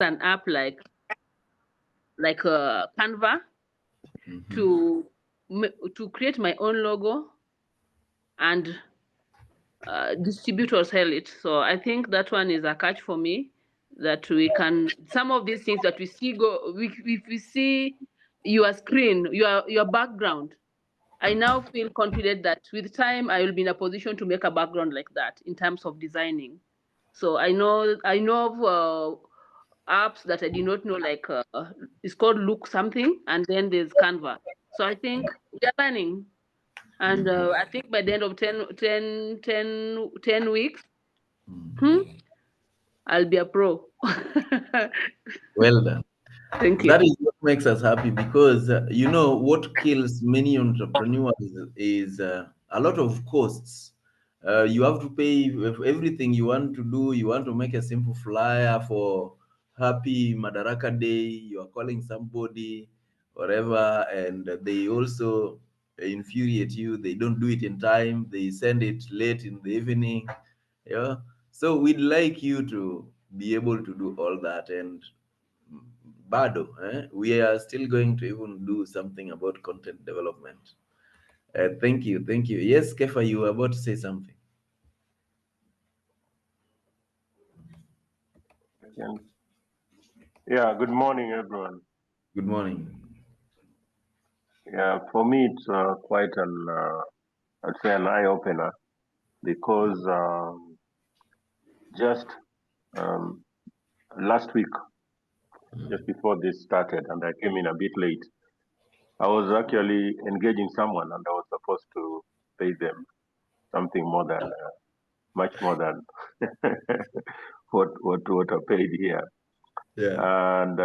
an app like Canva to create my own logo and distribute or sell it. So I think that one is a catch for me, that we can, some of these things that we see if we see your screen, your background, I now feel confident that with time I will be in a position to make a background like that in terms of designing. So I know of apps that I did not know, like it's called Look something, and then there's Canva. So I think we are learning. And I think by the end of 10 weeks, I'll be a pro. Well done. Thank you. That is what makes us happy, because you know what kills many entrepreneurs is a lot of costs. You have to pay everything you want to do. You want to make a simple flyer for Happy Madaraka Day. You are calling somebody, whatever, and they also infuriate you. They don't do it in time. They send it late in the evening. Yeah. So we'd like you to be able to do all that, and bado, we are still going to even do something about content development. Thank you, thank you. Yes, Kefa, you were about to say something. Yeah, good morning, everyone. Good morning. Yeah, for me, it's quite an, I'd say, an eye-opener, because just last week, just before this started, and I came in a bit late, I was actually engaging someone, and I was supposed to pay them something more than, much more than what I paid here. Yeah. And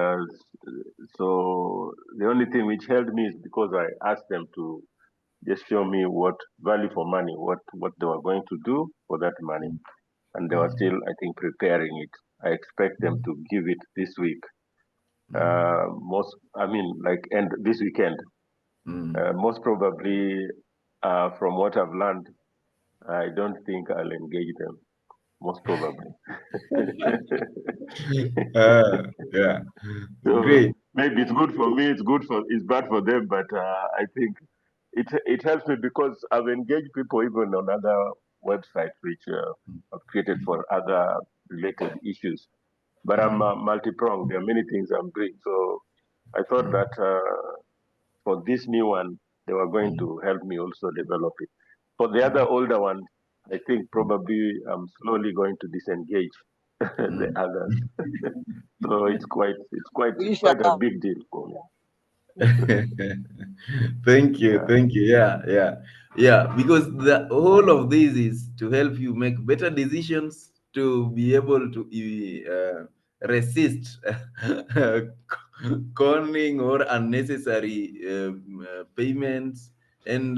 so the only thing which held me is because I asked them to just show me what value for money, what they were going to do for that money, and they were still, I think, preparing it. I expect them to give it this week. End this weekend. Most probably, from what I've learned, I don't think I'll engage them. Most probably. Yeah. So Great. maybe it's good for me. It's bad for them. But I think it helps me, because I've engaged people even on other websites which I've created for other related issues. But I'm multi-pronged. There are many things I'm doing. So I thought that for this new one, they were going to help me also develop it. For the other older one, I think probably I'm slowly going to disengage the others. So it's quite a big deal for me. Thank you, Yeah. thank you. Yeah, because the whole of this is to help you make better decisions, to be able to resist conning or unnecessary payments, and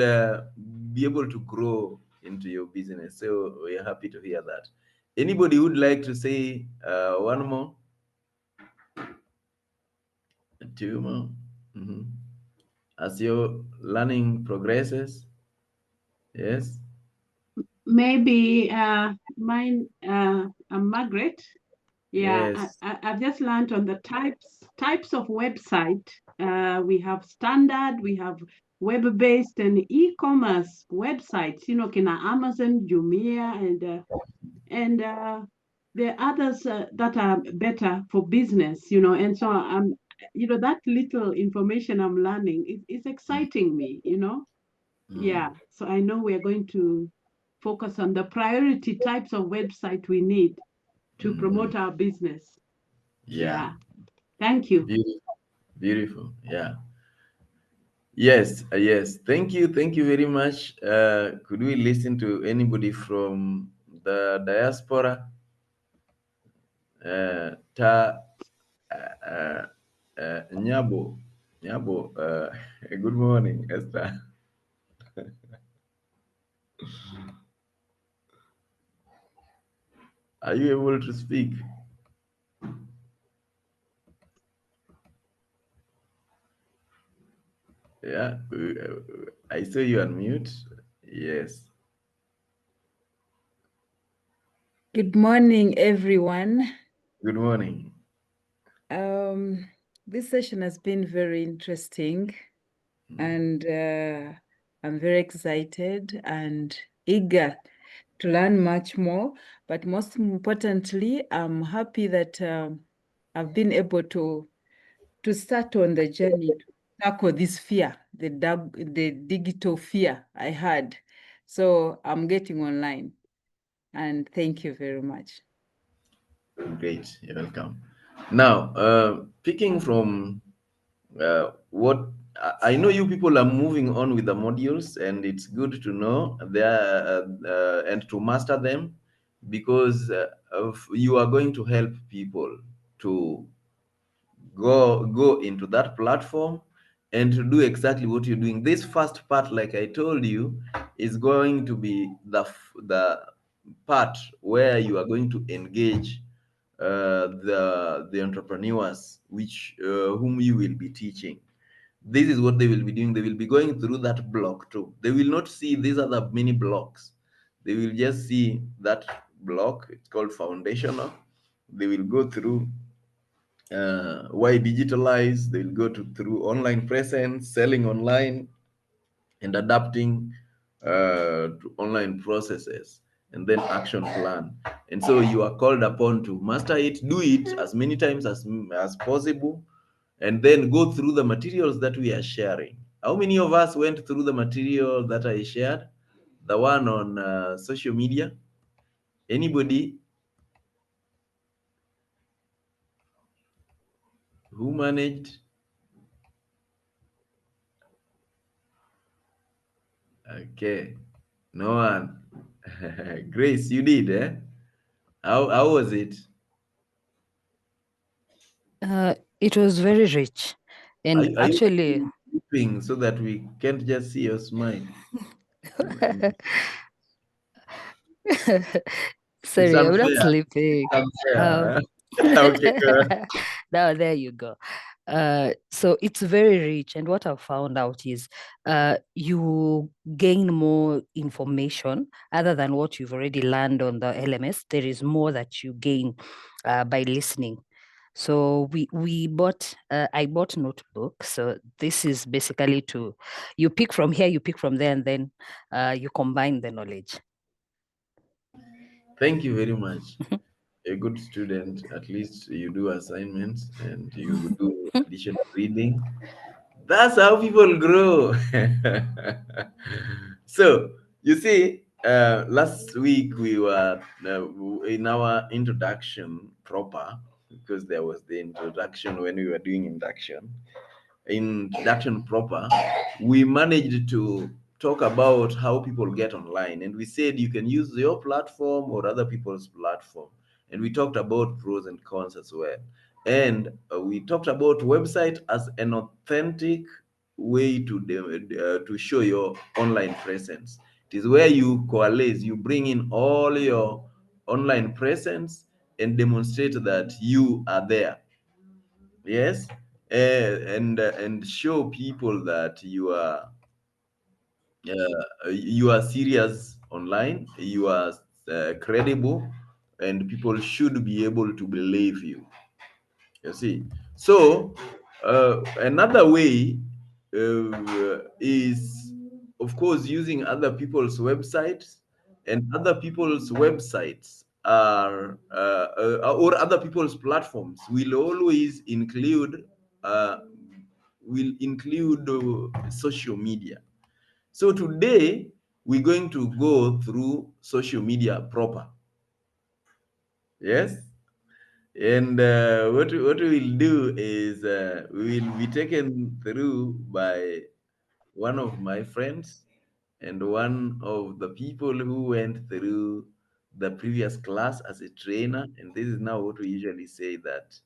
be able to grow into your business. So we're happy to hear that. Anybody would like to say one more? Two more? As your learning progresses? Yes. Maybe I'm Margaret. Yeah, Yes. I've just learned on the types of website. We have standard, we have web-based and e-commerce websites. Kina Amazon, Jumia, and there are others that are better for business. And so that little information I'm learning is exciting me. Yeah. So I know we are going to focus on the priority types of website we need to promote our business. Yeah. Thank you. Beautiful. Beautiful. Yeah. Yes. Yes. Thank you. Thank you very much. Could we listen to anybody from the diaspora? Nyabo. Nyabo. Good morning, Esther. Are you able to speak? Yeah, I saw you unmute. Yes. Good morning, everyone. Good morning. This session has been very interesting, and I'm very excited and eager to learn much more. But most importantly, I'm happy that I've been able to start on the journey to tackle this fear, the digital fear I had. So I'm getting online, and thank you very much. Great, you're welcome. Now, picking from what I know, you people are moving on with the modules, and it's good to know there and to master them, because you are going to help people to go into that platform and to do exactly what you're doing. This first part, like I told you, is going to be the part where you are going to engage the entrepreneurs which whom you will be teaching. This is what they will be doing. They will be going through that block too. They will not see these other many blocks. They will just see that block. It's called foundational. They will go through why digitalize. They will go through online presence, selling online, and adapting to online processes, and then action plan. And so you are called upon to master it, do it as many times as possible, and then go through the materials that we are sharing. How many of us went through the material that I shared? The one on social media? Anybody who managed? Okay, no one. Grace, you did, eh? How was it? It was very rich. Are, And you- are actually, you sleeping so that we can't just see your smile? And it's sorry, I'm not unfair. sleeping. It's Um, unfair. Okay, good. now there you go. So it's very rich, and what I've found out is you gain more information other than what you've already learned on the LMS. There is more that you gain by listening. So I bought notebook. So this is basically to, you pick from here, you pick from there, and then you combine the knowledge. Thank you very much. A good student, at least you do assignments and you do additional reading. That's how people grow. So, you see, last week we were in our introduction proper, because there was the introduction when we were doing introduction proper, we managed to talk about how people get online, and we said you can use your platform or other people's platform, and we talked about pros and cons as well, and we talked about website as an authentic way to show your online presence. It is where you coalesce, you bring in all your online presence and demonstrate that you are there. Yes, and show people that you are serious online, you are credible, and people should be able to believe you. You see, so another way is, of course, using other people's websites, and other people's websites are or other people's platforms uh, will include social media. So today we're going to go through social media proper. Yes. And what we will do is we will be taken through by one of my friends and one of the people who went through the previous class as a trainer. And this is now what we usually say, that,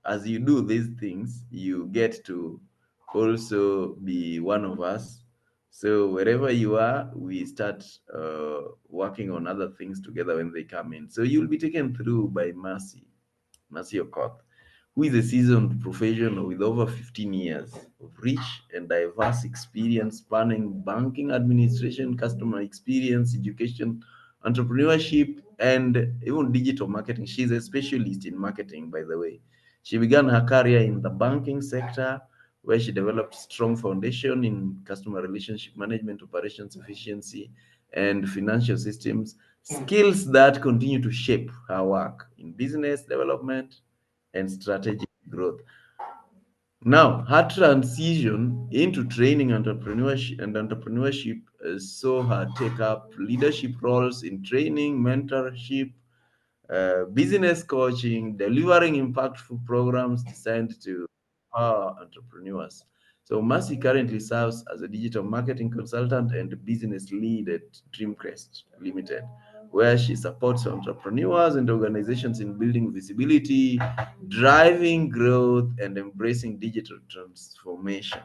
as you do these things, you get to also be one of us. So wherever you are, we start working on other things together when they come in. So you'll be taken through by Mercy Okoth, who is a seasoned professional with over 15 years of rich and diverse experience spanning banking, administration, customer experience, education, entrepreneurship, and even digital marketing. She's a specialist in marketing, by the way. She began her career in the banking sector, where she developed strong foundation in customer relationship management, operations efficiency, and financial systems, skills that continue to shape her work in business development and strategic growth. Now, her transition into training entrepreneurship saw her take up leadership roles in training, mentorship, business coaching, delivering impactful programs designed to empower entrepreneurs. So Mercy currently serves as a digital marketing consultant and business lead at Dreamcrest Limited, where she supports entrepreneurs and organizations in building visibility, driving growth, and embracing digital transformation.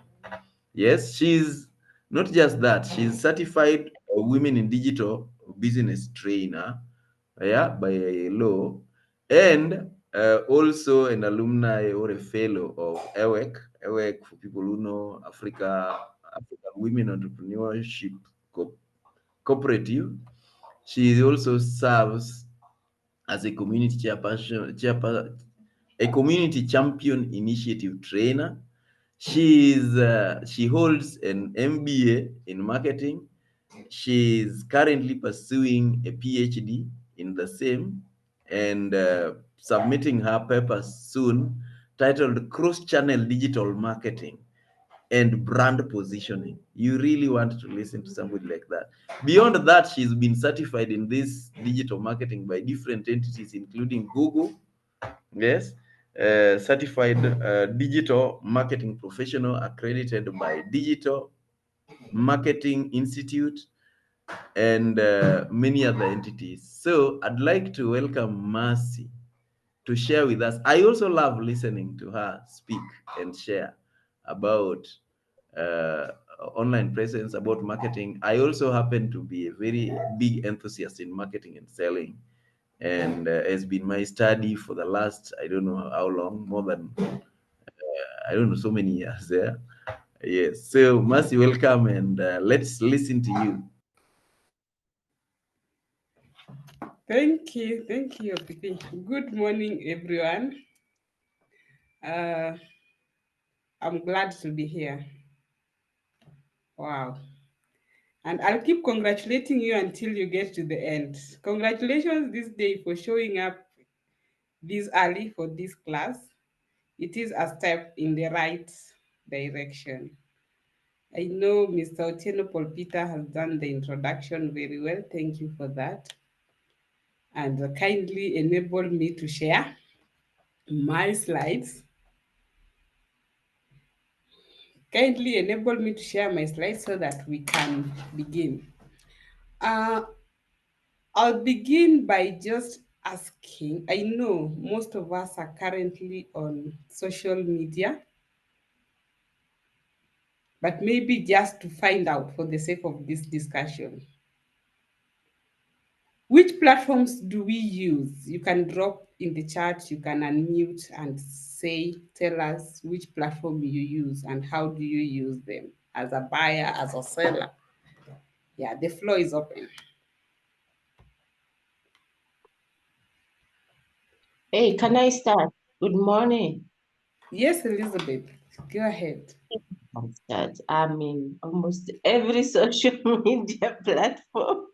Yes, she's not just that, she's certified women in digital business trainer, yeah, by law, and also an alumni or a fellow of EWEC. EWEC, for people who know, African Women Entrepreneurship Cooperative. She also serves as a a community champion initiative trainer. She holds an MBA in marketing. She is currently pursuing a PhD in the same and submitting her paper soon, titled Cross-Channel Digital Marketing and Brand Positioning. You really want to listen to somebody like that. Beyond that, she's been certified in this digital marketing by different entities, including Google, yes, certified digital marketing professional accredited by Digital Marketing Institute, and many other entities. So I'd like to welcome Mercy to share with us. I also love listening to her speak and share about uh, online presence, about marketing. I also happen to be a very big enthusiast in marketing and selling, and has been my study for the last, I don't know how long, more than I don't know, so many years. Yeah. Yes. So Mercy, welcome, and let's listen to you. Thank you, Pipi. Good morning, everyone. I'm glad to be here. Wow. And I'll keep congratulating you until you get to the end. Congratulations this day for showing up this early for this class. It is a step in the right direction. I know Mr. Otieno Paul Peter has done the introduction very well. Thank you for that. And kindly enable me to share my slides. Kindly enable me to share my slides so that we can begin. I'll begin by just asking, I know most of us are currently on social media, but maybe just to find out for the sake of this discussion, which platforms do we use? You can drop in the chat, you can unmute and tell us which platform you use and how do you use them as a buyer, as a seller. Yeah, the floor is open. Hey, can I start? Good morning. Yes, Elizabeth, go ahead. I'll start. I'm in almost every social media platform.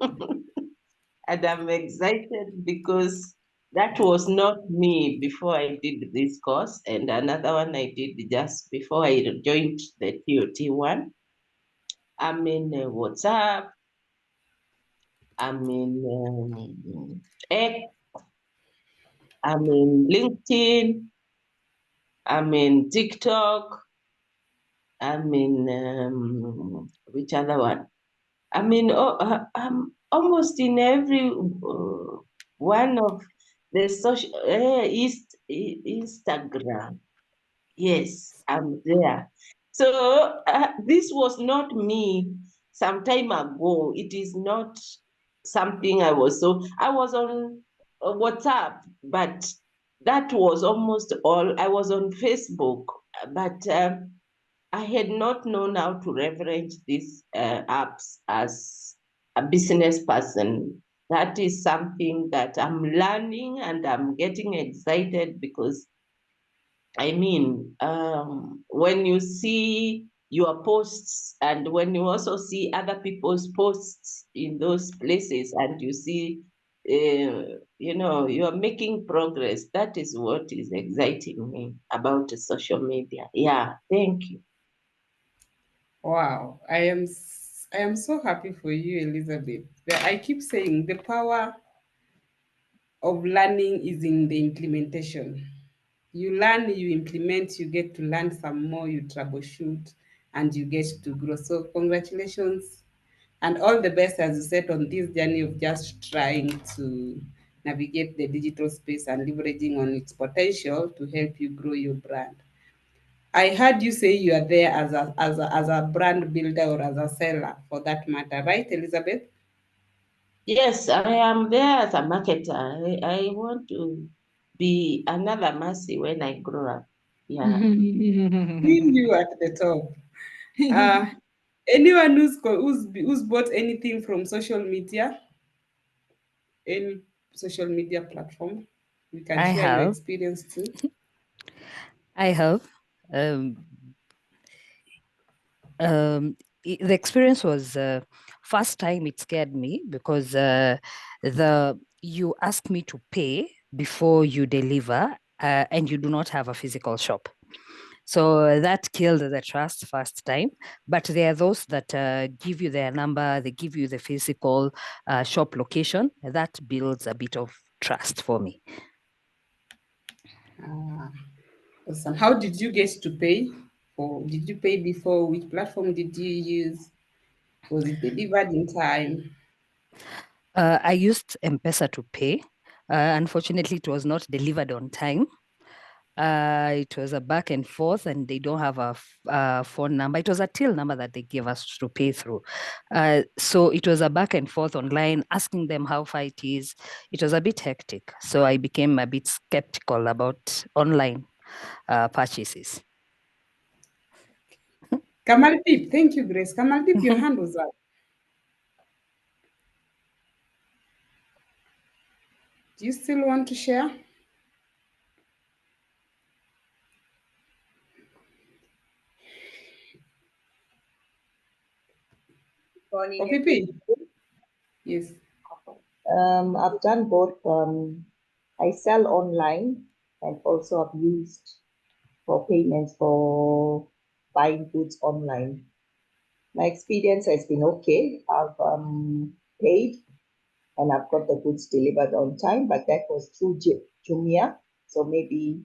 And I'm excited because that was not me before I did this course. And another one I did just before I joined the ToT one. I'm in WhatsApp. I'm in X. I'm in LinkedIn. I'm in TikTok. I'm in which other one? I'm I'm almost in every one of the social Instagram. Yes, I'm there. So this was not me some time ago. It is not something I was on WhatsApp, but that was almost all. I was on Facebook, but I had not known how to leverage these apps as a business person. That is something that I'm learning, and I'm getting excited because I mean, when you see your posts and when you also see other people's posts in those places and you see, you're making progress, that is what is exciting me about social media. Yeah, thank you. Wow, I am so happy for you, Elizabeth. I keep saying the power of learning is in the implementation. You learn, you implement, you get to learn some more, you troubleshoot, and you get to grow. So congratulations and all the best, as you said, on this journey of just trying to navigate the digital space and leveraging on its potential to help you grow your brand. I heard you say you are there as a brand builder or as a seller for that matter, right, Elizabeth? Yes, I am there as a marketer. I want to be another Mercy when I grow up. Yeah. Seeing you at the top. Uh, anyone who's bought anything from social media, any social media platform, you can I share your have. experience too. I have. Um, the experience was first time it scared me because you ask me to pay before you deliver, and you do not have a physical shop. So that killed the trust first time. But there are those that give you their number, they give you the physical shop location. That builds a bit of trust for me. Awesome. How did you get to pay? Or did you pay before? Which platform did you use? Was it delivered in time? I used M-Pesa to pay. Unfortunately, it was not delivered on time. It was a back and forth, and they don't have a phone number. It was a till number that they gave us to pay through. So it was a back and forth online, asking them how far it is. It was a bit hectic. So I became a bit skeptical about online purchases. Kamaldeep, thank you, Grace. Kamaldeep, your hand was up. Do you still want to share? Morning, OPP? Yes. I've done both. I sell online and also I've used for payments for buying goods online. My experience has been okay. I've paid and I've got the goods delivered on time, but that was through Jumia. So maybe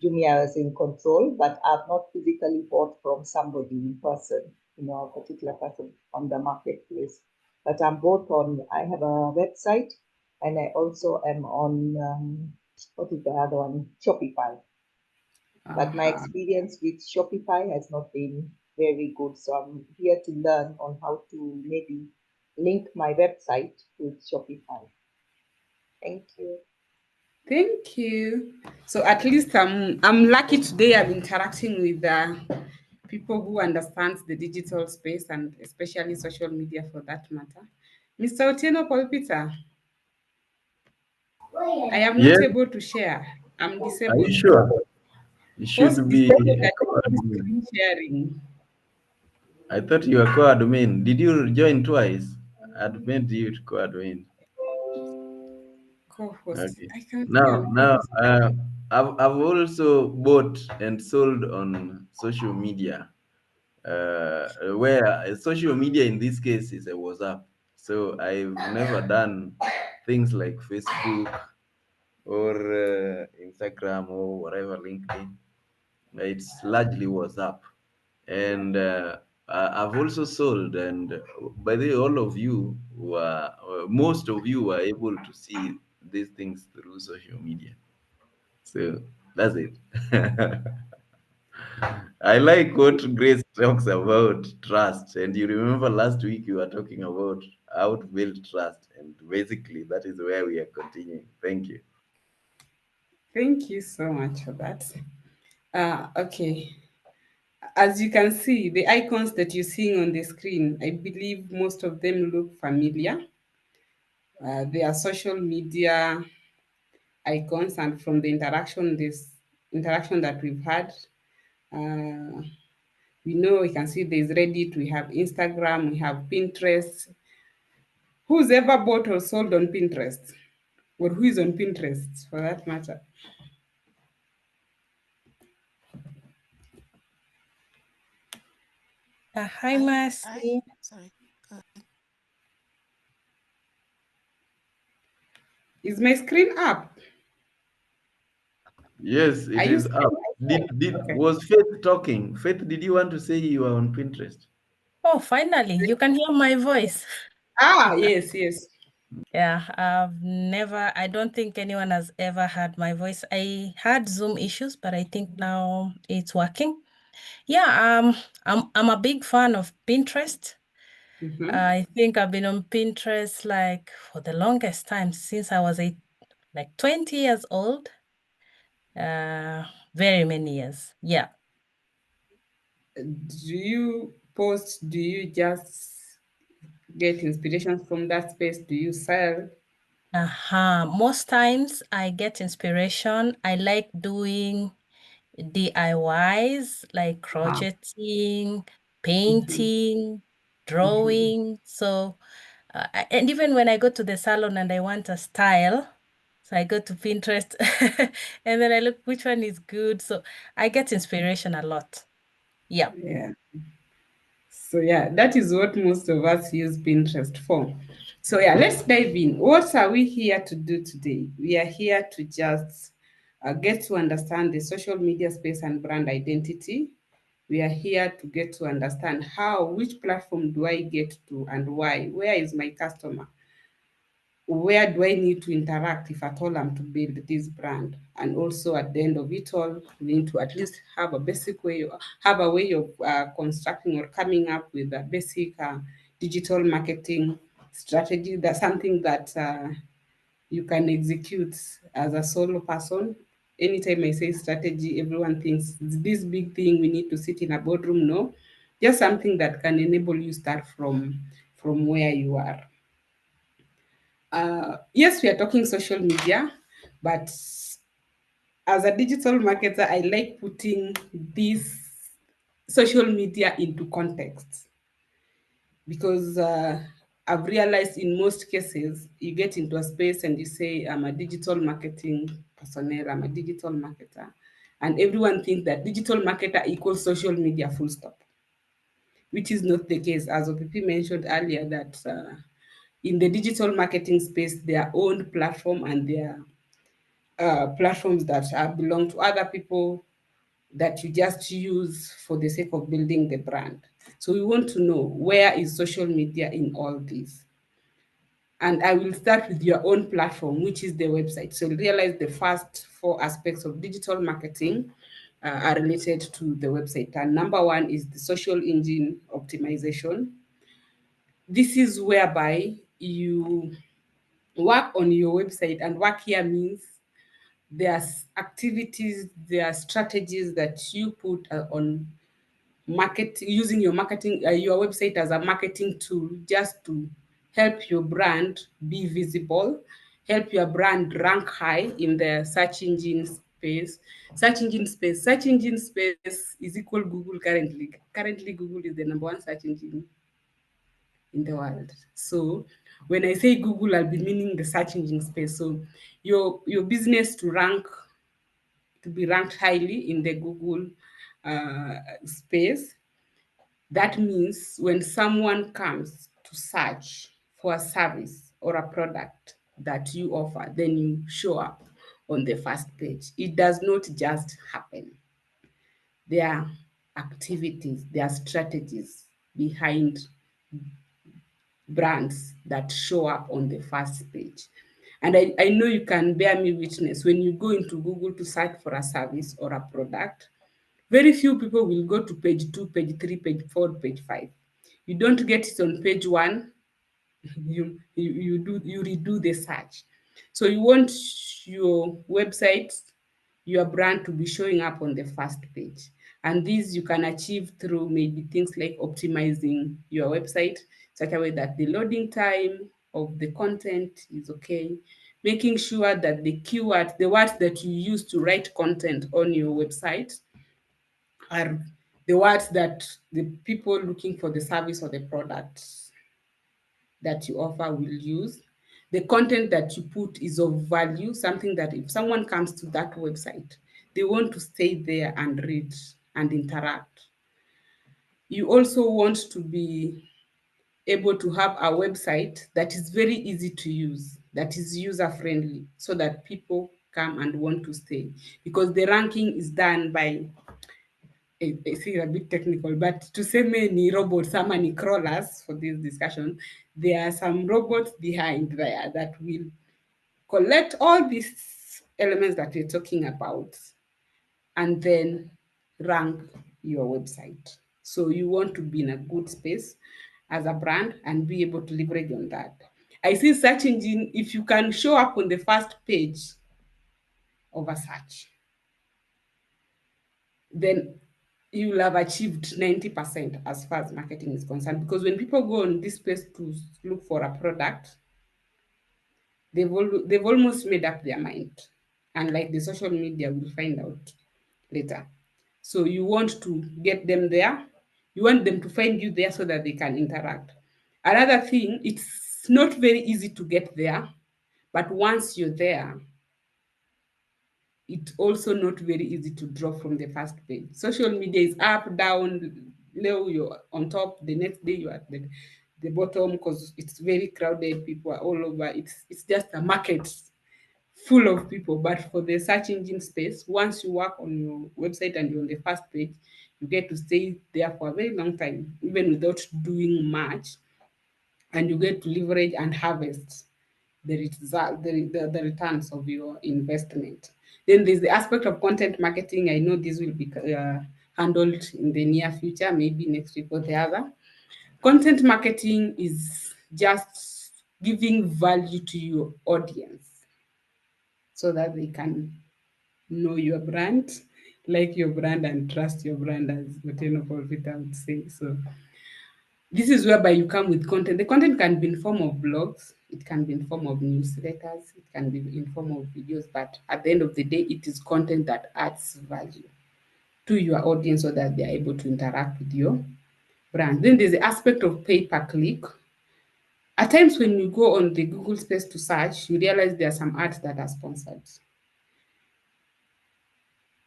Jumia is in control, but I've not physically bought from somebody in person, a particular person on the marketplace. But I'm both on, I have a website and I also am on, what is the other one? Shopify. But my experience with Shopify has not been very good. So I'm here to learn on how to maybe link my website with Shopify. Thank you. Thank you. So at least I'm lucky today. I'm interacting with people who understand the digital space and especially social media for that matter. Mr. Otieno Paul Peter, I am not Yes, able to share. I'm are you disabled. sure? You Post should be disabled and co-admin. screen sharing. I thought you were co-admin. Did you join twice? I'd made you co-admin. Co-host. Okay. I can see Now, on now, co-host. I've also bought and sold on social media, where social media in this case is a WhatsApp. So I've never done things like Facebook or Instagram or whatever, LinkedIn. It's largely WhatsApp. And I've also sold, and by the way, all of you were, most of you were able to see these things through social media. So that's it. I like what Grace talks about trust. And you remember last week you were talking about how to build trust. And basically, that is where we are continuing. Thank you. Thank you so much for that. Okay. As you can see, the icons that you're seeing on the screen, I believe most of them look familiar. They are social media icons, and from the interaction, interaction that we've had. We know, we can see there's Reddit, we have Instagram, we have Pinterest. Who's ever bought or sold on Pinterest? Or who is on Pinterest for that matter? Hi, Mercy. Sorry. Is my screen up? Yes, Are it you is up. okay. Was Faith talking? Faith, did you want to say you are on Pinterest? Oh, finally, you can hear my voice. Ah, yes, yes. Yeah, I don't think anyone has ever heard my voice. I had Zoom issues, but I think now it's working. Yeah, I'm a big fan of Pinterest. I think I've been on Pinterest like for the longest time, since I was like 20 years old. Very many years. Yeah. Do you post? Do you just get inspiration from that space? Do you sell? Most times I get inspiration. I like doing DIYs like crocheting, painting, drawing. So, and even when I go to the salon and I want a style, so I go to Pinterest and then I look which one is good. So I get inspiration a lot. Yeah. Yeah. So yeah, that is what most of us use Pinterest for. So yeah, let's dive in. What are we here to do today? We are here to just get to understand the social media space and brand identity. We are here to get to understand which platform do I get to and why? Where is my customer? Where do I need to interact if at all I'm to build this brand? And also at the end of it all, we need to at least have a basic way, have a way of constructing or coming up with a basic digital marketing strategy. That's something that you can execute as a solo person. Anytime I say strategy, everyone thinks it's this big thing we need to sit in a boardroom. No, just something that can enable you start from where you are. Yes, we are talking social media, but as a digital marketer, I like putting this social media into context because I've realized in most cases, you get into a space and you say, I'm a digital marketing personnel, I'm a digital marketer. And everyone thinks that digital marketer equals social media full stop, which is not the case. As OPP mentioned earlier, that in the digital marketing space, their own platform and their platforms that belong to other people that you just use for the sake of building the brand. So we want to know, where is social media in all this? And I will start with your own platform, which is the website. So realize the first four aspects of digital marketing are related to the website. And number one is the social engine optimization. This is whereby you work on your website, and work here means there's activities, there are strategies that you put on market, using your marketing, your website as a marketing tool, just to help your brand be visible, help your brand rank high in the search engine space. Search engine space is equal Google currently. Currently, Google is the number one search engine in the world. So when I say Google, I'll be meaning the search engine space. So your business to be ranked highly in the Google space. That means when someone comes to search for a service or a product that you offer, then you show up on the first page. It does not just happen. There are activities, there are strategies behind brands that show up on the first page. And I know you can bear me witness, when you go into Google to search for a service or a product, very few people will go to page 2, page 3, page 4, page 5. You don't get it on page 1, you redo the search. So you want your website, your brand to be showing up on the first page. And these you can achieve through maybe things like optimizing your website such a way that the loading time of the content is okay. making sure that the keywords, the words that you use to write content on your website are the words that the people looking for the service or the product that you offer will use. The content that you put is of value, something that if someone comes to that website, they want to stay there and read and interact. You also want to be able to have a website that is very easy to use, that is user-friendly, so that people come and want to stay. Because the ranking is done by, it's a bit technical, but to say many robots, how many crawlers for this discussion, there are some robots behind there that will collect all these elements that we're talking about and then rank your website. So you want to be in a good space as a brand and be able to leverage on that. I see search engine, if you can show up on the first page of a search, then you will have achieved 90% as far as marketing is concerned. Because when people go on this space to look for a product, they've almost made up their mind. And like the social media, we'll find out later. So you want to get them there. You want them to find you there so that they can interact. Another thing, it's not very easy to get there, but once you're there, it's also not very easy to drop from the first page. Social media is up, down, low, you're on top, the next day you're at the bottom because it's very crowded, people are all over. It's just a market full of people. But for the search engine space, once you work on your website and you're on the first page, you get to stay there for a very long time, even without doing much, and you get to leverage and harvest the result, the returns of your investment. Then there's the aspect of content marketing. I know this will be handled in the near future, maybe next week or the other. Content marketing is just giving value to your audience so that they can know your brand, like your brand, and trust your brand, as Otieno Polvita would say. So this is whereby you come with content. The content can be in form of blogs, it can be in form of newsletters, it can be in form of videos, but at the end of the day, it is content that adds value to your audience so that they are able to interact with your brand. Then there's the aspect of pay-per-click. At times when you go on the Google space to search, you realize there are some ads that are sponsored.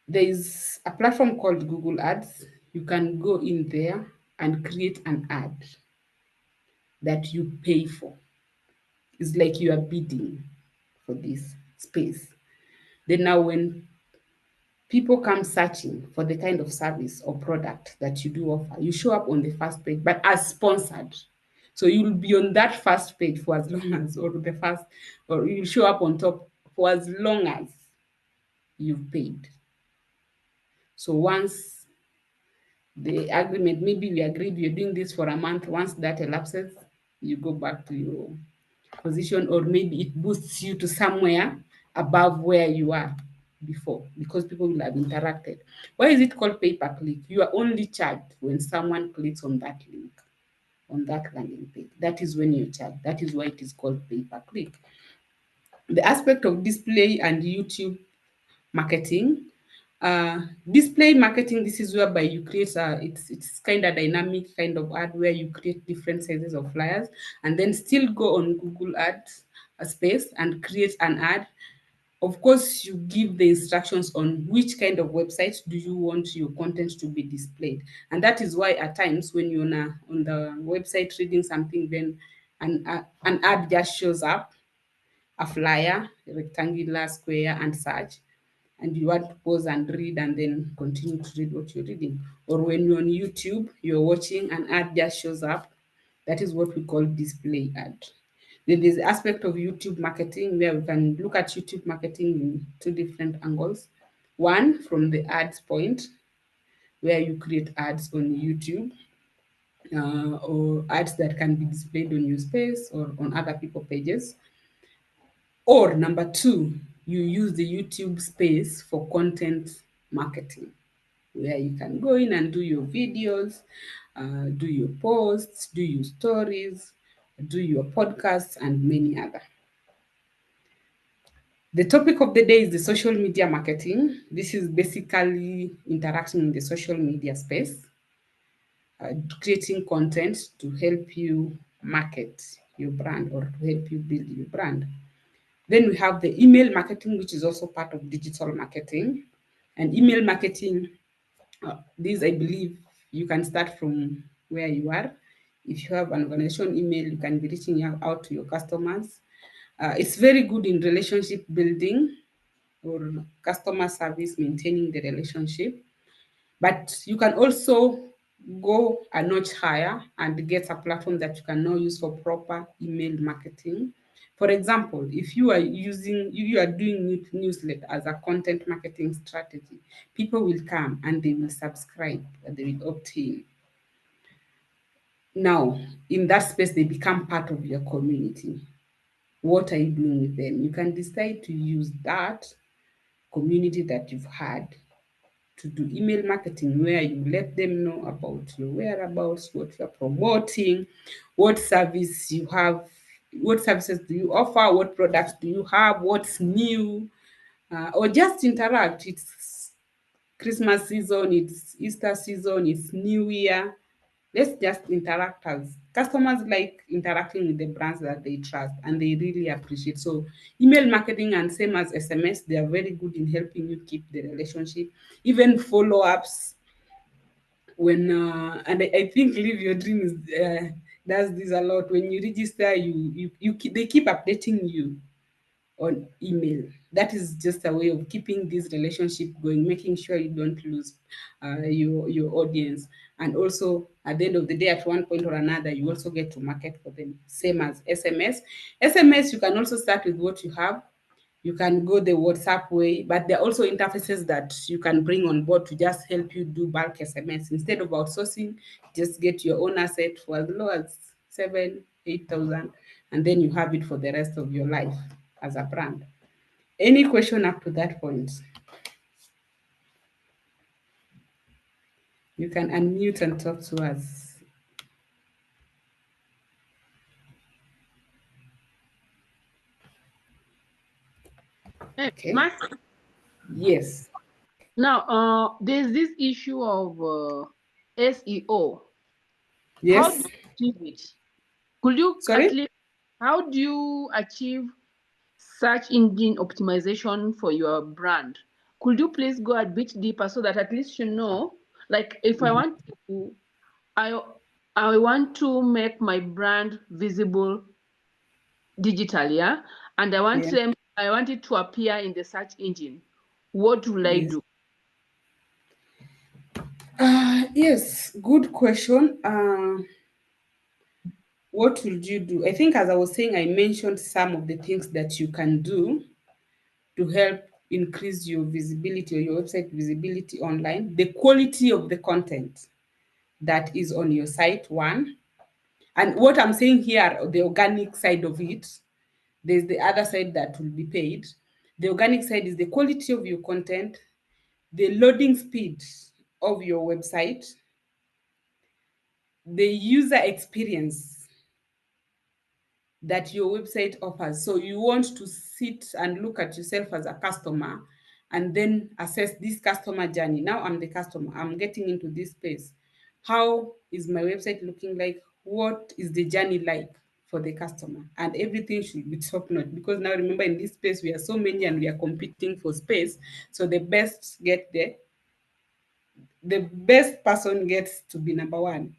There is a platform called Google Ads. You can go in there and create an ad that you pay for. It's like you are bidding for this space. Then now when people come searching for the kind of service or product that you do offer, you show up on the first page, but as sponsored. So you'll be on that first page for as long as, or you'll show up on top for as long as you've paid. So once the agreement, maybe we agreed you're doing this for a month, once that elapses, you go back to your position, or maybe it boosts you to somewhere above where you are before because people will have interacted. Why is it called pay-per-click? You are only charged when someone clicks on that link, on that landing page. That is when you're charged. That is why it is called pay-per-click. The aspect of display and YouTube marketing. Display marketing, this is whereby you create it's kind of dynamic kind of ad where you create different sizes of flyers and then still go on Google Ads space and create an ad. Of course, you give the instructions on which kind of website do you want your content to be displayed. And that is why at times when you're on the website reading something, then an ad just shows up, a flyer, rectangular, square, and such, and you want to pause and read and then continue to read what you're reading. Or when you're on YouTube, you're watching, an ad just shows up. That is what we call display ad. Then there's the aspect of YouTube marketing where we can look at YouTube marketing in two different angles. One, from the ads point, where you create ads on YouTube, or ads that can be displayed on your space or on other people pages. Or number two, you use the YouTube space for content marketing, where you can go in and do your videos, do your posts, do your stories, do your podcasts, and many other. The topic of the day is the social media marketing. This is basically interaction in the social media space, creating content to help you market your brand or to help you build your brand. Then we have the email marketing, which is also part of digital marketing. And email marketing, this I believe you can start from where you are. If you have an organization email, you can be reaching out to your customers. It's very good in relationship building or customer service, maintaining the relationship. But you can also go a notch higher and get a platform that you can now use for proper email marketing. For example, if you are you are doing newsletter as a content marketing strategy, people will come and they will subscribe and they will opt in. Now, in that space, they become part of your community. What are you doing with them? You can decide to use that community that you've had to do email marketing where you let them know about your whereabouts, what you're promoting, what service you have, what services do you offer, what products do you have, what's new, or just interact. It's Christmas season, it's Easter season, it's New Year. Let's just interact as customers like interacting with the brands that they trust and they really appreciate. So email marketing and same as SMS, they are very good in helping you keep the relationship. Even follow-ups when and I think Live Your Dreams does this a lot. When you register, they keep updating you on email. That is just a way of keeping this relationship going, making sure you don't lose your audience. And also, at the end of the day, at one point or another, you also get to market for them. Same as SMS. SMS, you can also start with what you have. You can go the WhatsApp way, but there are also interfaces that you can bring on board to just help you do bulk SMS. Instead of outsourcing, just get your own asset for as low as 7,000, 8,000, and then you have it for the rest of your life as a brand. Any question up to that point? You can unmute and talk to us. Okay. Yes. Now, there's this issue of SEO. Yes. How do you achieve it? Could you Sorry? at least, how do you achieve search engine optimization for your brand? Could you please go a bit deeper so that at least you know, like if I want to, I want to make my brand visible digitally, yeah, and I want it to appear in the search engine. What will I do? Yes, good question. What will you do? I think, as I was saying, I mentioned some of the things that you can do to help increase your visibility or your website visibility online. The quality of the content that is on your site, one. And what I'm saying here, the organic side of it, there's the other side that will be paid. The organic side is the quality of your content, the loading speed of your website, the user experience that your website offers. So you want to sit and look at yourself as a customer and then assess this customer journey. Now I'm the customer, I'm getting into this space. How is my website looking like? What is the journey like for the customer? And everything should be top notch, because now remember, in this space we are so many and we are competing for space. So the best get there. The best person gets to be number one.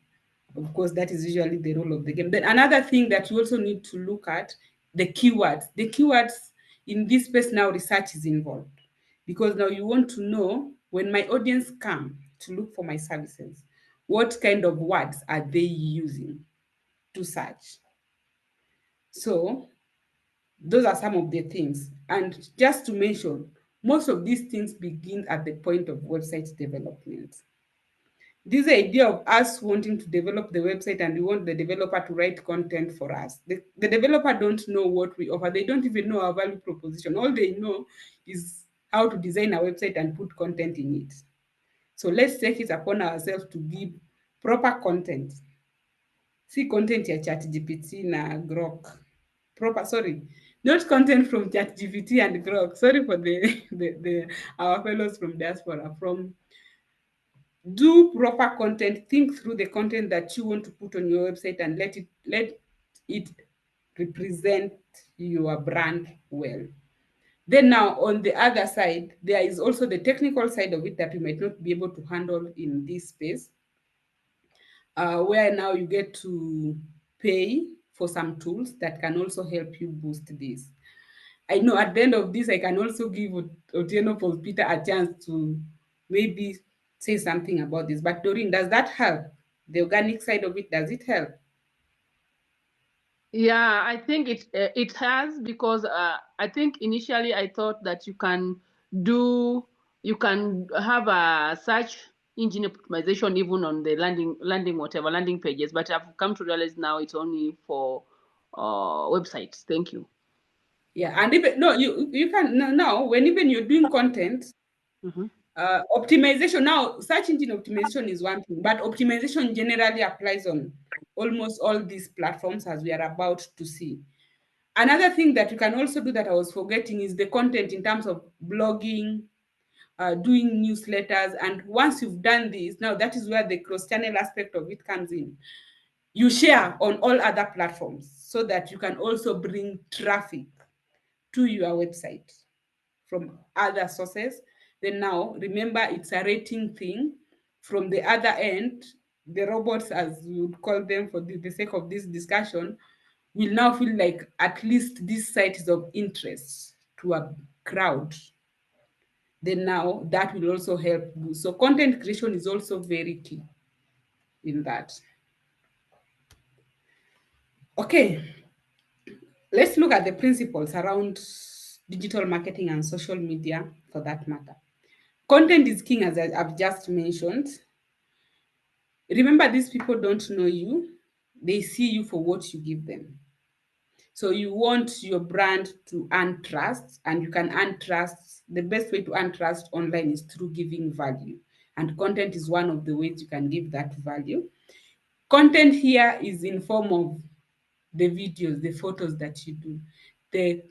Of course, that is usually the role of the game. Then another thing that you also need to look at, the keywords. The keywords in this space now, research is involved, because now you want to know, when my audience come to look for my services, what kind of words are they using to search? So those are some of the things. And just to mention, most of these things begin at the point of website development. This idea of us wanting to develop the website and we want the developer to write content for us. The developer don't know what we offer. They don't even know our value proposition. All they know is how to design a website and put content in it. So let's take it upon ourselves to give proper content. See content ya ChatGPT na Grok. Proper, sorry. not content from ChatGPT and Grok. Sorry for the our fellows from diaspora. Do proper content. Think through the content that you want to put on your website and let it represent your brand well. Then now on the other side, there is also the technical side of it that we might not be able to handle in this space, where now you get to pay for some tools that can also help you boost this. I know at the end of this, I can also give Otieno Paul Peter a chance to maybe say something about this. But Doreen, does that help? The organic side of it, does it help? Yeah, I think it has, because I think initially I thought that you can have a search engine optimization even on the landing pages, but I've come to realize now it's only for websites. Thank you. Yeah, and even no, you can now when even you're doing content, optimization, now search engine optimization is one thing, but optimization generally applies on almost all these platforms, as we are about to see. Another thing that you can also do that I was forgetting is the content in terms of blogging, doing newsletters. And once you've done this, now that is where the cross-channel aspect of it comes in. You share on all other platforms so that you can also bring traffic to your website from other sources. Then now, remember, it's a rating thing. From the other end, the robots, as we would call them for the sake of this discussion, will now feel like at least this site is of interest to a crowd. Then now that will also help boost. So content creation is also very key in that. Okay, let's look at the principles around digital marketing and social media for that matter. Content is king, as I've just mentioned. Remember, these people don't know you. They see you for what you give them. So you want your brand to earn trust, and you can earn trust. The best way to earn trust online is through giving value. And content is one of the ways you can give that value. Content here is in form of the videos, the photos that you do, the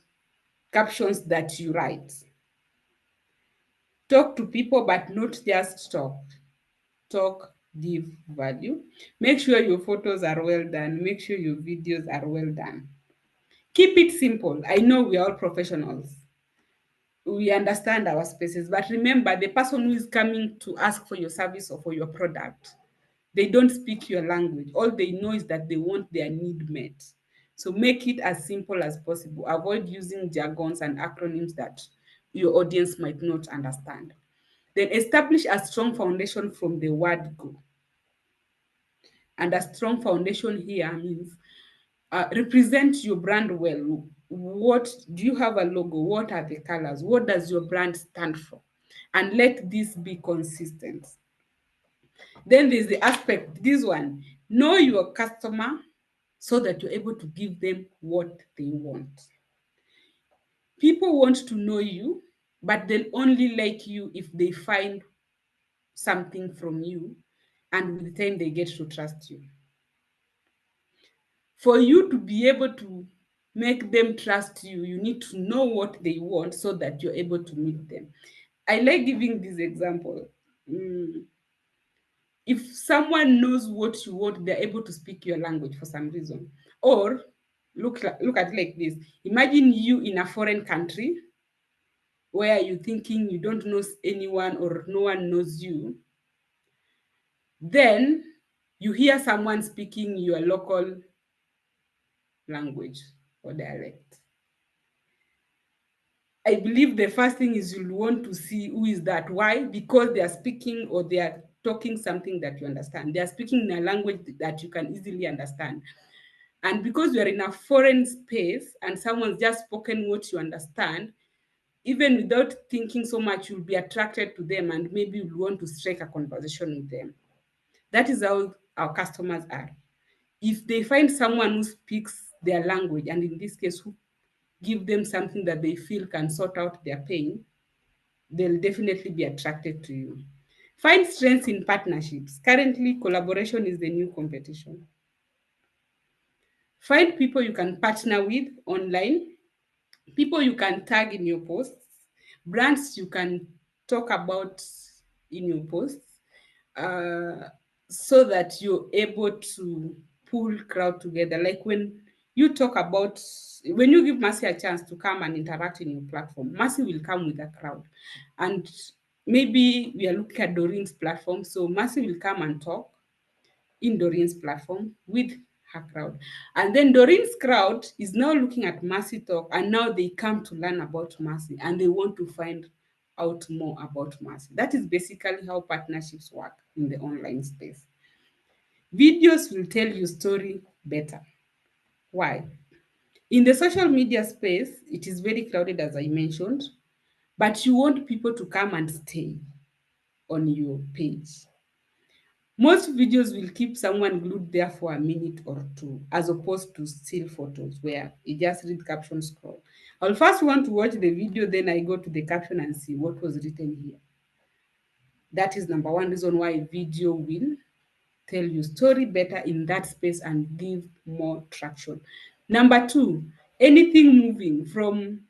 captions that you write. Talk to people, but not just talk. Talk, give value. Make sure your photos are well done. Make sure your videos are well done. Keep it simple. I know we are all professionals. We understand our spaces, but remember, the person who is coming to ask for your service or for your product, they don't speak your language. All they know is that they want their need met. So make it as simple as possible. Avoid using jargons and acronyms that your audience might not understand. Then establish a strong foundation from the word go. And a strong foundation here means represent your brand well. What do you have a logo? What are the colors? What does your brand stand for? And let this be consistent. Then there's the aspect, this one, know your customer so that you're able to give them what they want. People want to know you, but they'll only like you if they find something from you, and with time they get to trust you. For you to be able to make them trust you, you need to know what they want so that you're able to meet them. I like giving this example. If someone knows what you want, they're able to speak your language for some reason. Or look at it like this. Imagine you in a foreign country where you're thinking you don't know anyone or no one knows you. Then you hear someone speaking your local language or dialect. I believe the first thing is you'll want to see who is that. Why? Because they are speaking or they are talking something that you understand. They are speaking in a language that you can easily understand. And because you are in a foreign space and someone's just spoken what you understand, even without thinking so much, you'll be attracted to them and maybe you'll want to strike a conversation with them. That is how our customers are. If they find someone who speaks their language, and in this case, who give them something that they feel can sort out their pain, they'll definitely be attracted to you. Find strengths in partnerships. Currently, collaboration is the new competition. Find people you can partner with online. people you can tag in your posts, brands you can talk about in your posts, so that you're able to pull crowd together. Like when you talk about, when you give Mercy a chance to come and interact in your platform, Mercy will come with a crowd. And maybe we are looking at Doreen's platform, so Mercy will come and talk in Doreen's platform with her crowd. And then Doreen's crowd is now looking at Mercy Talk, and now they come to learn about Mercy and they want to find out more about Mercy. That is basically how partnerships work in the online space. Videos will tell your story better. Why? In the social media space, it is very crowded, as I mentioned, but you want people to come and stay on your page. Most videos will keep someone glued there for a minute or two, as opposed to still photos where you just read caption, scroll. I'll first want to watch the video, then I go to the caption and see what was written here. That is number one reason why video will tell you story better in that space and give more traction. Number two, anything moving from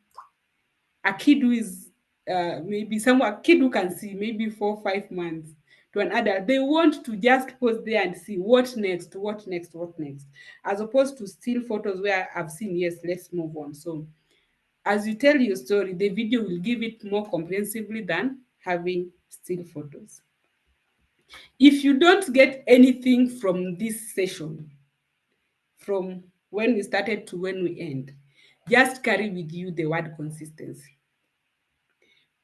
a kid who is maybe a kid who can see maybe 4 or 5 months to an adult, they want to just pause there and see what next, what next, what next, as opposed to still photos where I've seen, yes, let's move on. So as you tell your story, the video will give it more comprehensively than having still photos. If you don't get anything from this session, from when we started to when we end, just carry with you the word consistency.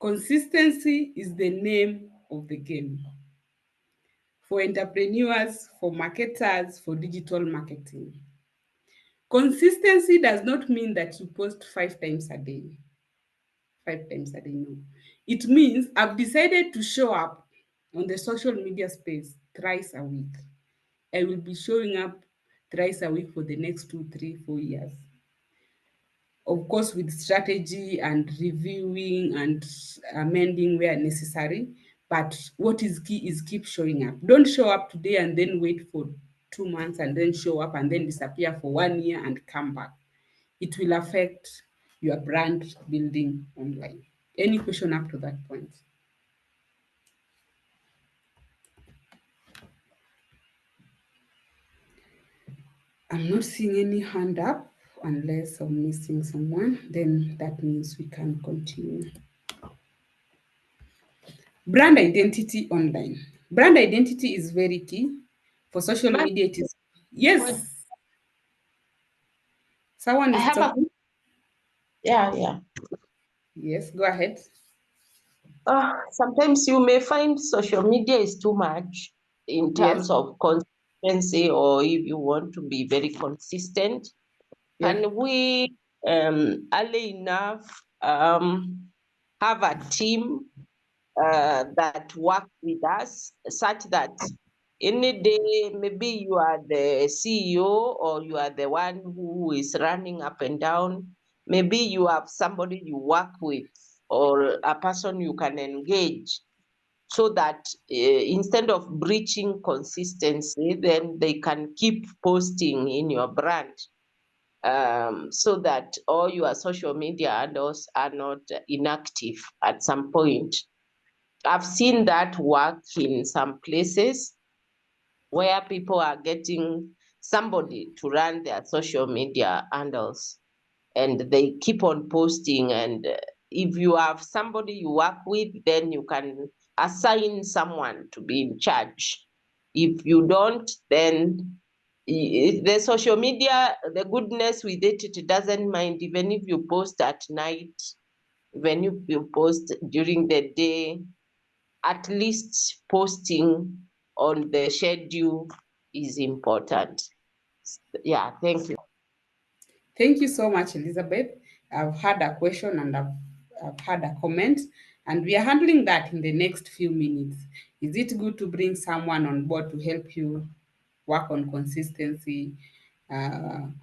Consistency is the name of the game for entrepreneurs, for marketers, for digital marketing. Consistency does not mean that you post 5 times a day. 5 times a day, no. It means I've decided to show up on the social media space thrice a week. I will be showing up thrice a week for the next 2, 3, 4 years. Of course, with strategy and reviewing and amending where necessary. But what is key is keep showing up. Don't show up today and then wait for 2 months and then show up and then disappear for 1 year and come back. It will affect your brand building online. Any question up to that point? I'm not seeing any hand up unless I'm missing someone, then that means we can continue. Brand identity online. Brand identity is very key. For social media, it is. Yes. Someone is talking. Yeah. Yes, go ahead. Sometimes you may find social media is too much in terms of consistency, or if you want to be very consistent. And we early enough have a team that work with us, such that any day, maybe you are the CEO or you are the one who is running up and down, maybe you have somebody you work with or a person you can engage, so that instead of breaching consistency, then they can keep posting in your brand, so that all your social media handles are not inactive at some point. I've seen that work in some places where people are getting somebody to run their social media handles, and they keep on posting. And if you have somebody you work with, then you can assign someone to be in charge. If you don't, then the social media, the goodness with it, it doesn't mind even if you post at night, even if you post during the day, at least posting on the schedule is important. Yeah, thank you. Thank you so much, Elizabeth. I've had a question and I've had a comment, and we are handling that in the next few minutes. Is it good to bring someone on board to help you work on consistency? Then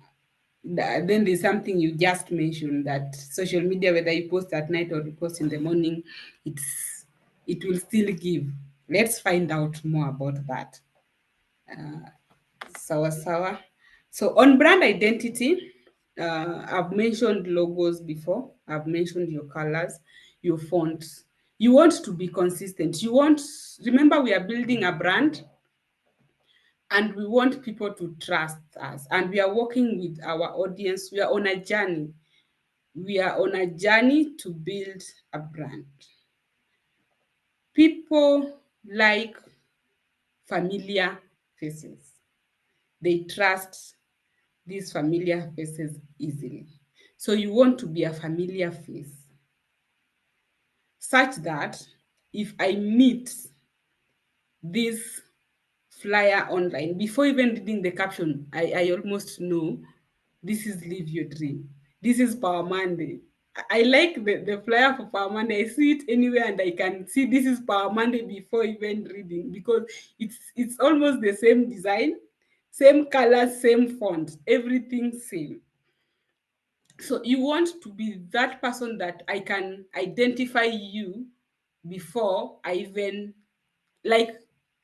there's something you just mentioned, that social media, whether you post at night or you post in the morning, it will still give. Let's find out more about that. Sawa. So on brand identity, I've mentioned logos before. I've mentioned your colors, your fonts. You want to be consistent. Remember, we are building a brand and we want people to trust us. And we are working with our audience. We are on a journey. We are on a journey to build a brand. People like familiar faces. They trust these familiar faces easily. So you want to be a familiar face, such that if I meet this flyer online, before even reading the caption, I almost know this is Live Your Dream. This is Power Monday. I like the flyer for Power Monday. I see it anywhere and I can see this is Power Monday before even reading, because it's almost the same design, same color, same font, everything same. So you want to be that person that I can identify you before I even, like,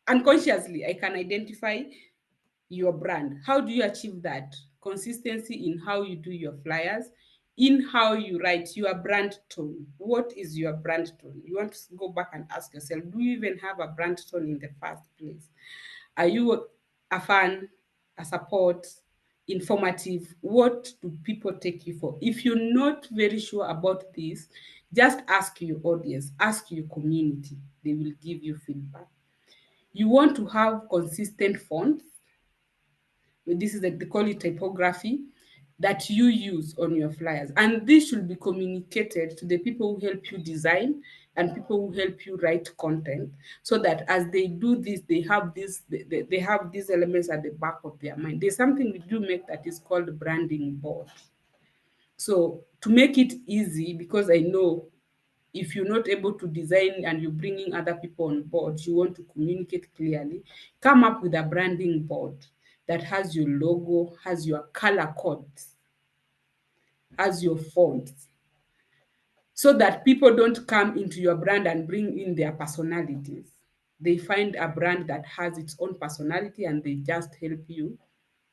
unconsciously, I can identify your brand. How do you achieve that? Consistency in how you do your flyers, in how you write your brand tone. What is your brand tone? You want to go back and ask yourself, do you even have a brand tone in the first place? Are you a fan, a support, informative? What do people take you for? If you're not very sure about this, just ask your audience, ask your community. They will give you feedback. You want to have consistent fonts. This is like they call it typography that you use on your flyers. And this should be communicated to the people who help you design and people who help you write content, so that as they do this, they have they have these elements at the back of their mind. There's something we do make that is called branding board. So to make it easy, because I know if you're not able to design and you're bringing other people on board, you want to communicate clearly, come up with a branding board that has your logo, has your color codes, has your fonts, so that people don't come into your brand and bring in their personalities. They find a brand that has its own personality and they just help you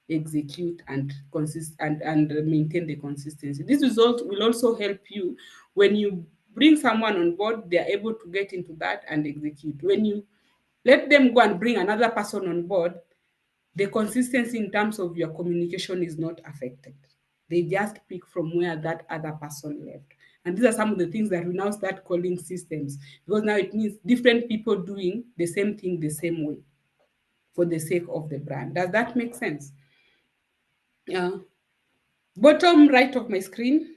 execute and and maintain the consistency. This result will also help you when you bring someone on board, they are able to get into that and execute. When you let them go and bring another person on board, the consistency in terms of your communication is not affected. They just pick from where that other person left. And these are some of the things that we now start calling systems, because now it means different people doing the same thing the same way for the sake of the brand. Does that make sense? Yeah. Bottom right of my screen,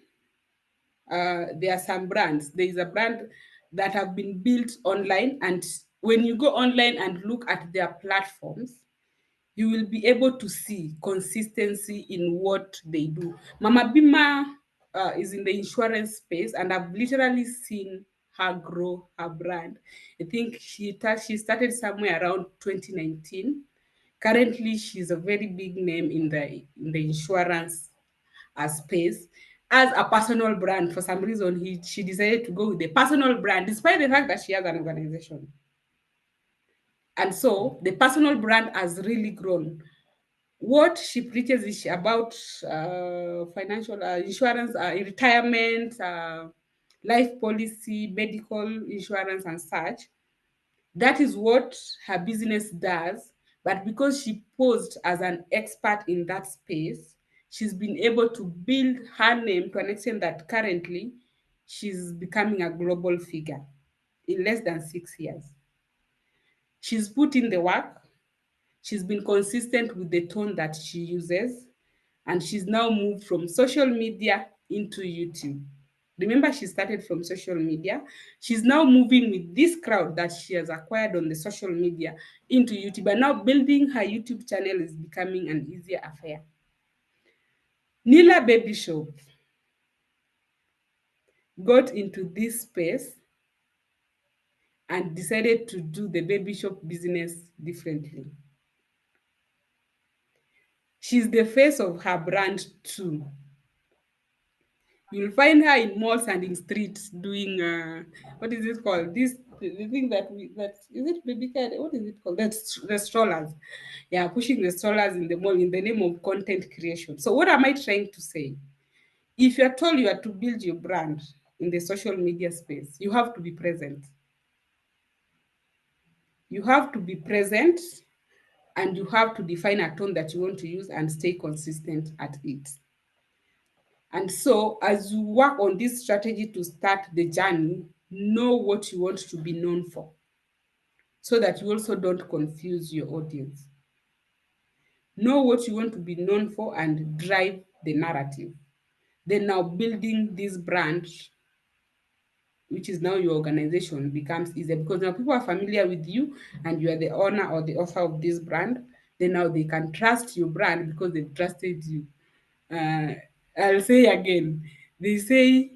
there are some brands. There is a brand that have been built online, and when you go online and look at their platforms, you will be able to see consistency in what they do. Mama Bima is in the insurance space, and I've literally seen her grow her brand. I think she started somewhere around 2019. Currently, she's a very big name in the insurance space. As a personal brand, for some reason, she decided to go with the personal brand, despite the fact that she has an organization. And so the personal brand has really grown. What she preaches is about financial insurance, retirement, life policy, medical insurance, and such. That is what her business does. But because she posed as an expert in that space, she's been able to build her name to an extent that currently she's becoming a global figure in less than 6 years. She's put in the work. She's been consistent with the tone that she uses, and she's now moved from social media into YouTube. Remember, she started from social media. She's now moving with this crowd that she has acquired on the social media into YouTube, and now building her YouTube channel is becoming an easier affair. Nila Baby Shop got into this space and decided to do the baby shop business differently. She's the face of her brand too. You'll find her in malls and in streets doing what is it called? The thing that is it baby cat? What is it called? That's the strollers. Yeah, pushing the strollers in the mall in the name of content creation. So what am I trying to say? if you're told you are to build your brand in the social media space, you have to be present. You have to be present, and you have to define a tone that you want to use and stay consistent at it. And so as you work on this strategy to start the journey, know what you want to be known for, so that you also don't confuse your audience. Know what you want to be known for and drive the narrative. Then now building this brand, which is now your organization, becomes easier, because now people are familiar with you and you are the owner or the author of this brand. Then now they can trust your brand because they've trusted you. I'll say again, they say,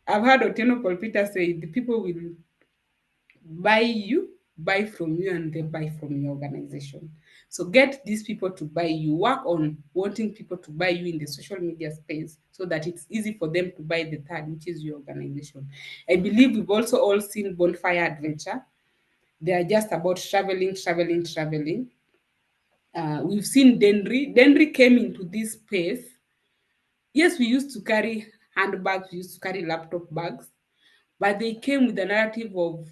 I've heard Otieno Paul Peter say, the people will buy from you, and they buy from your organization. So get these people to buy you. Work on wanting people to buy you in the social media space so that it's easy for them to buy the third, which is your organization. I believe we've also all seen Bonfire Adventure. They are just about traveling, traveling, traveling. We've seen Denry. Denry came into this space. Yes, we used to carry handbags, we used to carry laptop bags, but they came with the narrative of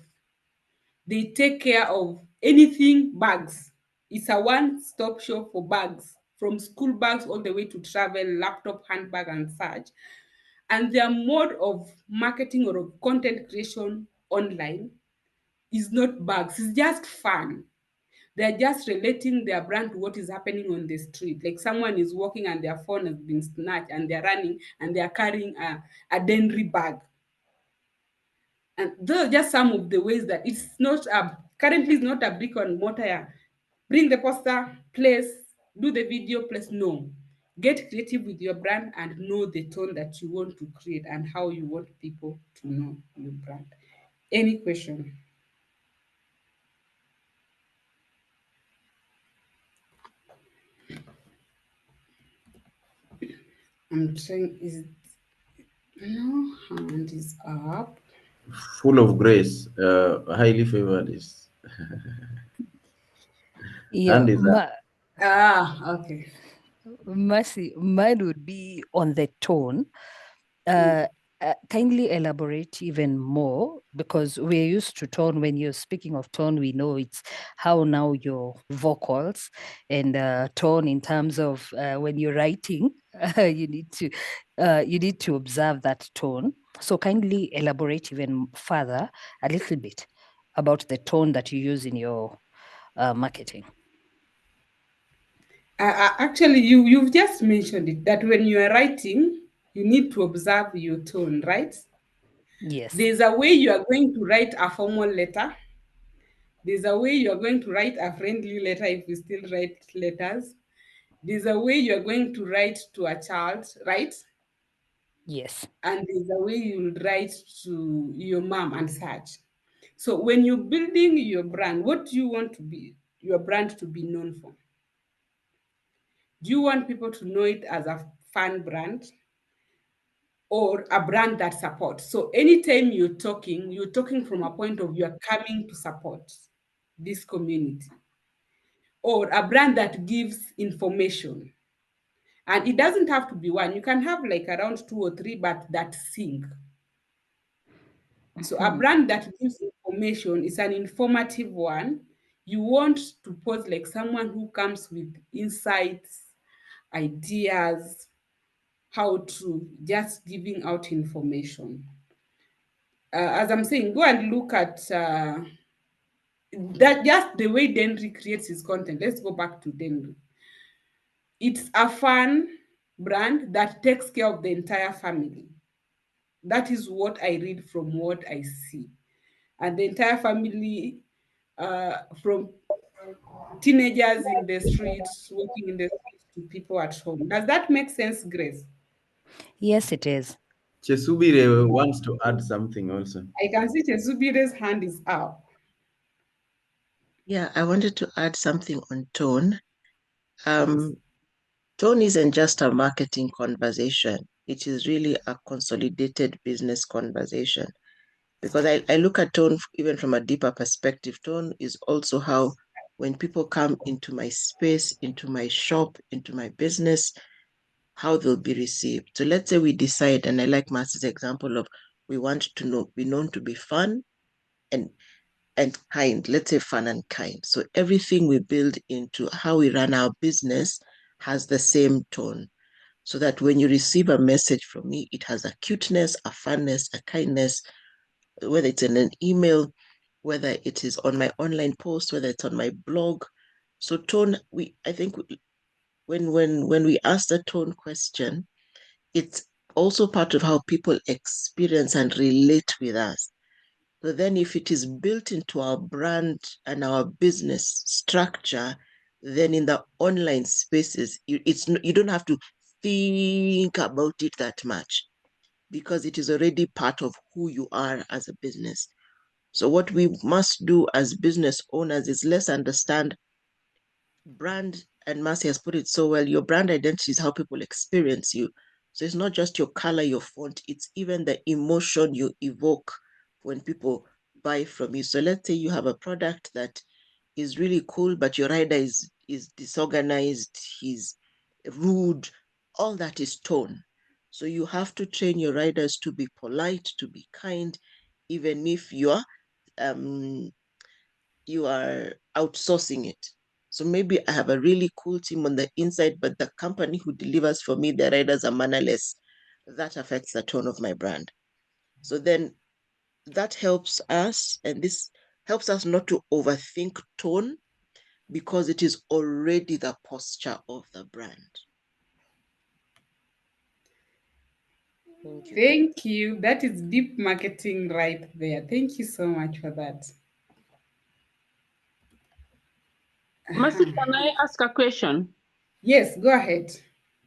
they take care of anything bags. It's a one-stop shop for bags, from school bags all the way to travel, laptop, handbag, and such. And their mode of marketing or of content creation online is not bags, it's just fun. They're just relating their brand to what is happening on the street. Like someone is walking and their phone has been snatched and they're running and they're carrying a Denry bag. And those are just some of the ways that it's not currently it's not a brick and mortar. Bring the poster, place, do the video, place. No. Get creative with your brand and know the tone that you want to create and how you want people to know your brand. Any question? I'm trying, is no hand is up. Full of grace, highly favored is. Yeah, And is that? Okay. Mercy, mine would be on the tone. Kindly elaborate even more, because we're used to tone. When you're speaking of tone, we know it's how now your vocals, and tone in terms of when you're writing, you need to observe that tone. So kindly elaborate even further a little bit about the tone that you use in your marketing. Actually, you've just mentioned it, that when you are writing, you need to observe your tone, right? Yes. There's a way you are going to write a formal letter. There's a way you are going to write a friendly letter, if you still write letters. There's a way you are going to write to a child, right? Yes. And there's a way you'll write to your mom and such. So when you're building your brand, what do you want to be your brand to be known for? Do you want people to know it as a fun brand or a brand that supports? So anytime you're talking from a point of you're coming to support this community, or a brand that gives information. And it doesn't have to be one. You can have like around 2 or 3, but that sync. So a brand that gives information is an informative one. You want to post like someone who comes with insights, ideas, how to just giving out information. As I'm saying, go and look at that, just the way Denry creates his content. Let's go back to Denry. It's a fun brand that takes care of the entire family. That is what I read from what I see. And the entire family, from teenagers in the streets, working in the streets, to people at home. Does that make sense, Grace? Yes, it is. Chesubire wants to add something also. I can see Chesubire's hand is up. Yeah, I wanted to add something on tone. Tone isn't just a marketing conversation. It is really a consolidated business conversation. Because I look at tone even from a deeper perspective. Tone is also how, when people come into my space, into my shop, into my business, how they'll be received. So let's say we decide, and I like Marcy's example of we want to be known to be fun and kind. Let's say fun and kind. So everything we build into how we run our business has the same tone. So that when you receive a message from me, it has a cuteness, a funness, a kindness, whether it's in an email, whether it is on my online post, whether it's on my blog. So tone, I think when we ask the tone question, it's also part of how people experience and relate with us. So then if it is built into our brand and our business structure, then in the online spaces, you don't have to think about it that much because it is already part of who you are as a business. So what we must do as business owners is let's understand brand, and Marcy has put it so well, your brand identity is how people experience you. So it's not just your color, your font, it's even the emotion you evoke when people buy from you. So let's say you have a product that is really cool, but your rider is disorganized, he's rude, all that is tone. So you have to train your riders to be polite, to be kind, even if you are outsourcing it. So maybe I have a really cool team on the inside, but the company who delivers for me, the riders are mannerless. That affects the tone of my brand. So then that helps us, and this helps us not to overthink tone because it is already the posture of the brand. Thank you. Thank you. That is deep marketing right there. Thank you so much for that. Mercy, can I ask a question? Yes, go ahead.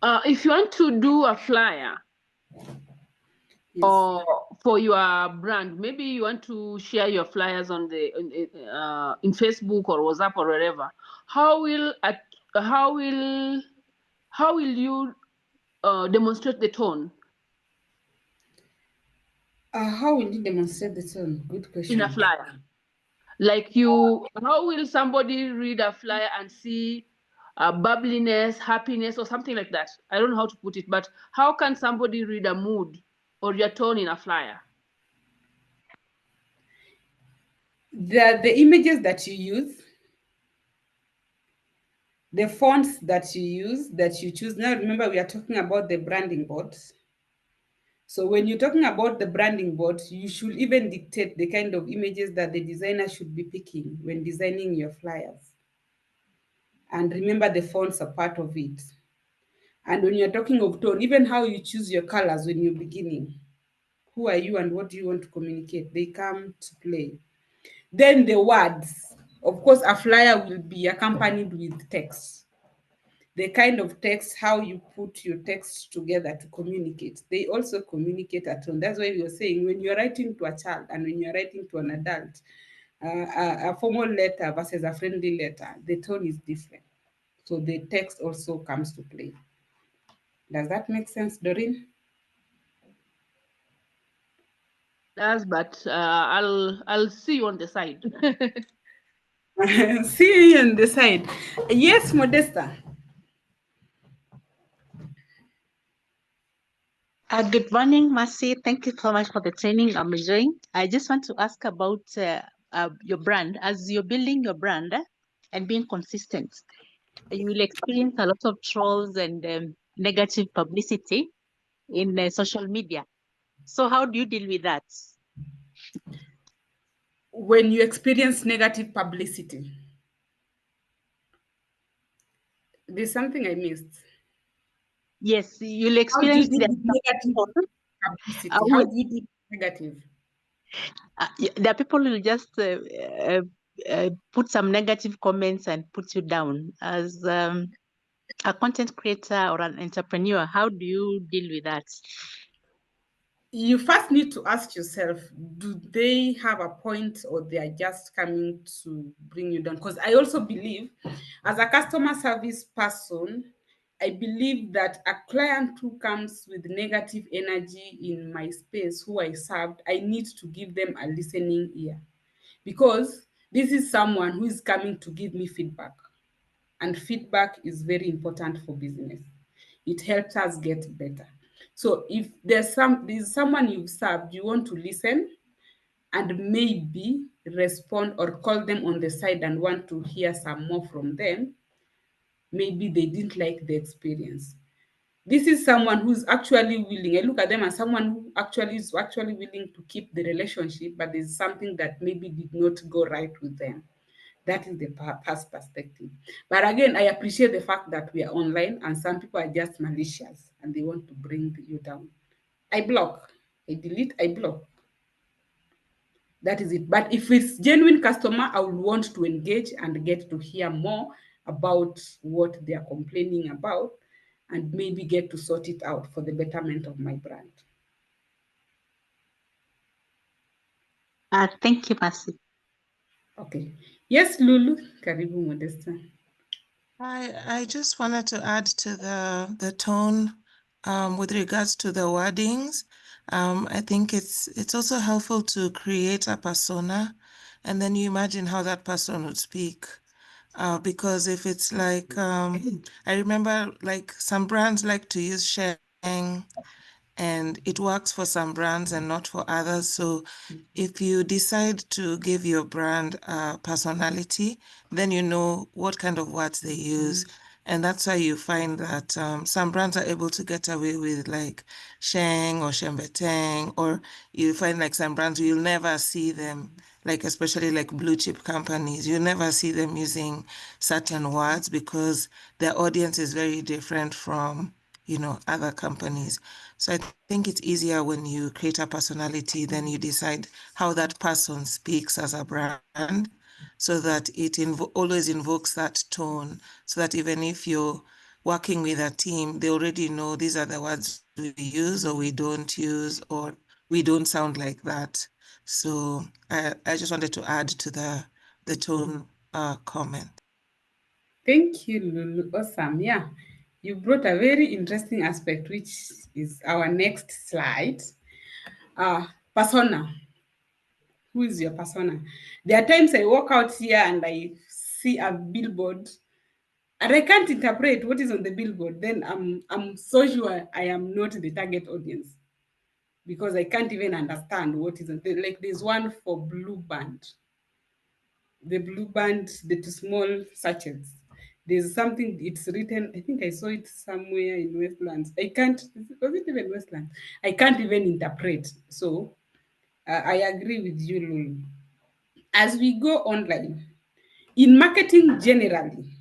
If you want to do a flyer or for your brand, maybe you want to share your flyers on the in Facebook or WhatsApp or wherever. How will you demonstrate the tone? How will you demonstrate the tone? Good question. In a flyer. Like how will somebody read a flyer and see bubbliness, happiness, or something like that? I don't know how to put it, but how can somebody read a mood or your tone in a flyer? The images that you use, the fonts that you use, that you choose. Now, remember, we are talking about the branding boards. So when you're talking about the branding board, you should even dictate the kind of images that the designer should be picking when designing your flyers. And remember, the fonts are part of it. And when you're talking of tone, even how you choose your colors when you're beginning, who are you and what do you want to communicate, they come to play. Then the words, of course, a flyer will be accompanied with text. The kind of text, how you put your text together to communicate, they also communicate a tone. That's why we were saying when you're writing to a child and when you're writing to an adult, a formal letter versus a friendly letter, the tone is different. So the text also comes to play. Does that make sense, Doreen? Does, but I'll see you on the side. See you on the side. Yes, Modesta. Good morning, Mercy. Thank you so much for the training I'm enjoying. I just want to ask about your brand. As you're building your brand and being consistent, you will experience a lot of trolls and negative publicity in social media. So how do you deal with that? When you experience negative publicity, there's something I missed. Yes, you'll experience negative publicity. How do you deal with negative? There are people who will just put some negative comments and put you down. As a content creator or an entrepreneur, how do you deal with that? You first need to ask yourself, do they have a point or they are just coming to bring you down? Because I also believe, as a customer service person, I believe that a client who comes with negative energy in my space, who I served, I need to give them a listening ear. Because this is someone who is coming to give me feedback. And feedback is very important for business. it helps us get better. So if there's someone you've served, you want to listen and maybe respond or call them on the side and want to hear some more from them, maybe they didn't like the experience. This is someone who's actually willing. I look at them as someone who is actually willing to keep the relationship, but there's something that maybe did not go right with them. That is the past perspective. But again, I appreciate the fact that we are online and some people are just malicious and they want to bring you down. I block, I delete, I block. That is it. But if it's genuine customer, I would want to engage and get to hear more about what they are complaining about and maybe get to sort it out for the betterment of my brand. Thank you, Mercy. Okay. Yes, Lulu. Karibu Modesta. I just wanted to add to the tone with regards to the wordings. I think it's also helpful to create a persona and then you imagine how that person would speak. Because if it's like, I remember like some brands like to use sharing and it works for some brands and not for others. So if you decide to give your brand a personality, then you know what kind of words they use. And that's why you find that some brands are able to get away with like Sheng or Shembeteng, or you find like some brands you'll never see them, like especially like blue chip companies, you never see them using certain words because their audience is very different from, other companies. So I think it's easier when you create a personality, then you decide how that person speaks as a brand so that it always invokes that tone, so that even if you're working with a team, they already know these are the words we use or we don't use or we don't sound like that. So I just wanted to add to the tone comment. Thank you, Lulu. Awesome. Yeah, you brought a very interesting aspect, which is our next slide. Persona. Who is your persona? There are times I walk out here and I see a billboard and I can't interpret what is on the billboard. Then I'm so sure I am not the target audience because I can't even understand what is on the, like there's one for blue band. The blue band, the two small sachets. There's something, it's written, I think I saw it somewhere in Westlands. I can't, was it even Westlands? I can't even interpret. So I agree with you, Lulu. As we go online, in marketing generally,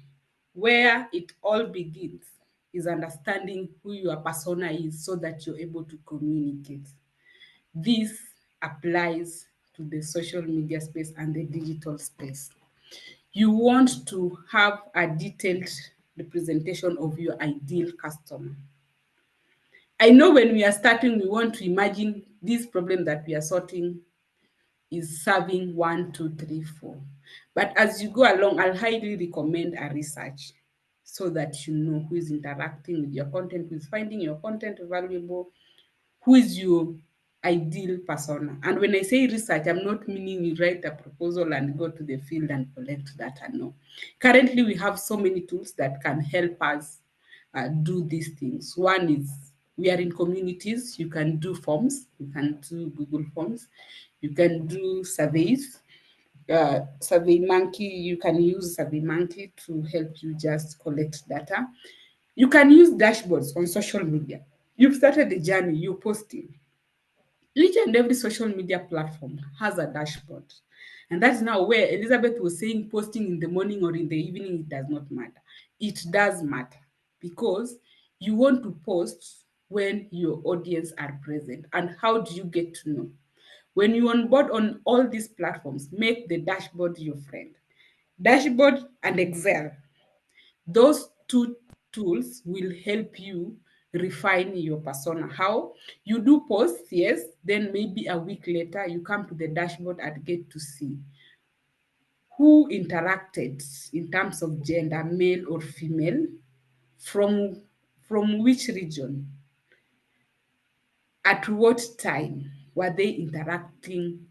where it all begins is understanding who your persona is so that you're able to communicate. This applies to the social media space and the digital space. You want to have a detailed representation of your ideal customer. I know when we are starting, we want to imagine this problem that we are sorting is serving 1, 2, 3, 4. But as you go along, I'll highly recommend a research so that you know who is interacting with your content, who is finding your content valuable, who is your ideal persona. And when I say research, I'm not meaning you write a proposal and go to the field and collect data. No. Currently, we have so many tools that can help us do these things. One is we are in communities. You can do forms. You can do Google Forms. You can do surveys. SurveyMonkey, you can use SurveyMonkey to help you just collect data. You can use dashboards on social media. You've started the journey, you're posting. Each and every social media platform has a dashboard. And that's now where Elizabeth was saying posting in the morning or in the evening, it does not matter. It does matter because you want to post when your audience are present. And how do you get to know? When you onboard on all these platforms, make the dashboard your friend. Dashboard and Excel, those two tools will help you refine your persona. How? You do posts, yes, then maybe a week later, you come to the dashboard and get to see who interacted in terms of gender, male or female, from which region, at what time were they interacting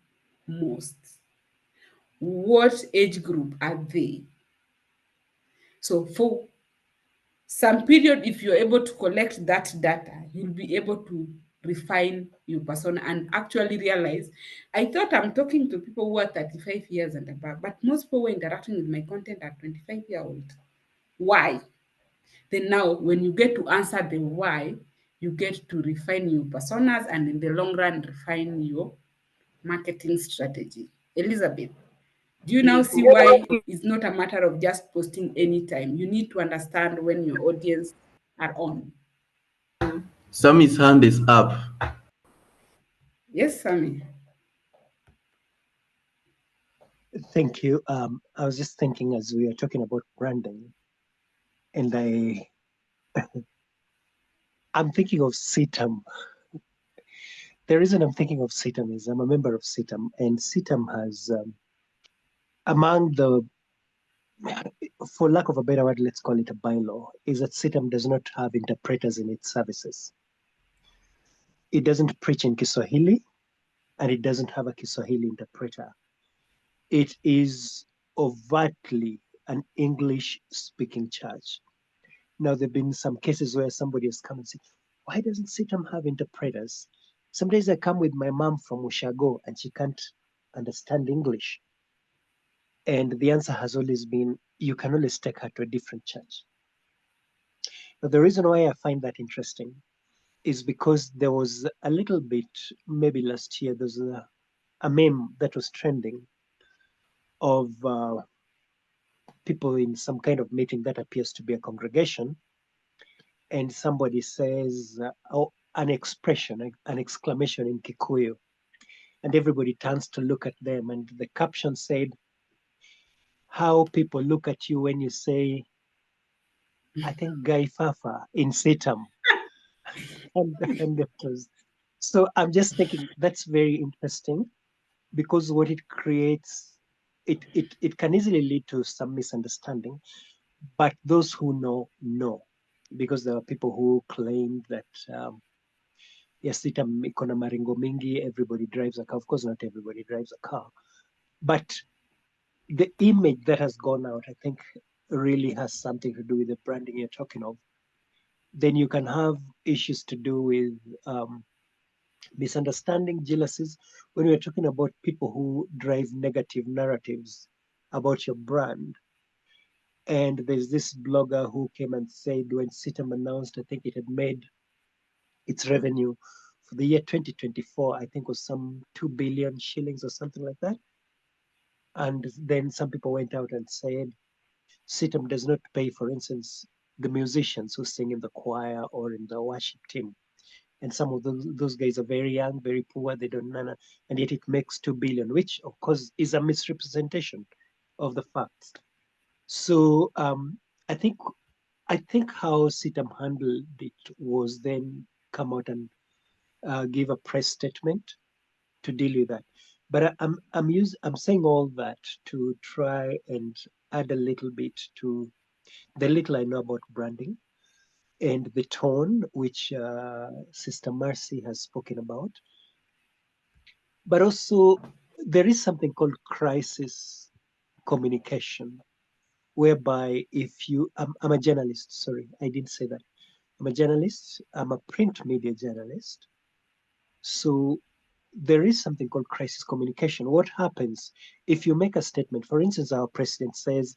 most, what age group are they? So for some period, if you're able to collect that data, you'll be able to refine your persona and actually realize, I thought I'm talking to people who are 35 years and above, but most people who are interacting with my content are 25-year-old. Why? Then now, when you get to answer the why, you get to refine your personas and in the long run, refine your marketing strategy. Elizabeth, do you now see why it's not a matter of just posting anytime? You need to understand when your audience are on. Sammy's hand is up. Yes, Sammy. Thank you. I was just thinking as we are talking about branding, and I'm thinking of CITAM. The reason I'm thinking of CITAM is I'm a member of CITAM, and CITAM has, among the, for lack of a better word, let's call it a bylaw, is that CITAM does not have interpreters in its services. It doesn't preach in Kiswahili, and it doesn't have a Kiswahili interpreter. It is overtly an English-speaking church. Now, there have been some cases where somebody has come and said, why doesn't CITAM have interpreters? Some days I come with my mom from Ushago and she can't understand English. And the answer has always been, you can always take her to a different church. Now, the reason why I find that interesting is because there was a little bit, maybe last year, there's a meme that was trending of people in some kind of meeting that appears to be a congregation, and somebody says, oh, an expression, an exclamation in Kikuyu, and everybody turns to look at them, and the caption said, how people look at you when you say, I think Guy Fafa in CITAM. and it was, so I'm just thinking that's very interesting, because what it creates, it can easily lead to some misunderstanding, but those who know, because there are people who claim that yes, CITAM iko na maringo mingi, everybody drives a car. Of course, not everybody drives a car, but the image that has gone out, I think, really has something to do with the branding you're talking of. Then you can have issues to do with misunderstanding, jealousies. When we're talking about people who drive negative narratives about your brand, and there's this blogger who came and said when CITAM announced, I think it had made its revenue for the year 2024, I think was some 2 billion shillings or something like that. And then some people went out and said, CITAM does not pay, for instance, the musicians who sing in the choir or in the worship team. And some of those guys are very young, very poor, they don't know, and yet it makes 2 billion, which of course is a misrepresentation of the facts. So I think how CITAM handled it was then come out and give a press statement to deal with that. But I'm saying all that to try and add a little bit to the little I know about branding and the tone which Sister Mercy has spoken about. But also there is something called crisis communication, whereby if you, I'm a journalist, sorry, I didn't say that. I'm a journalist, I'm a print media journalist. So there is something called crisis communication. What happens if you make a statement? For instance, our president says,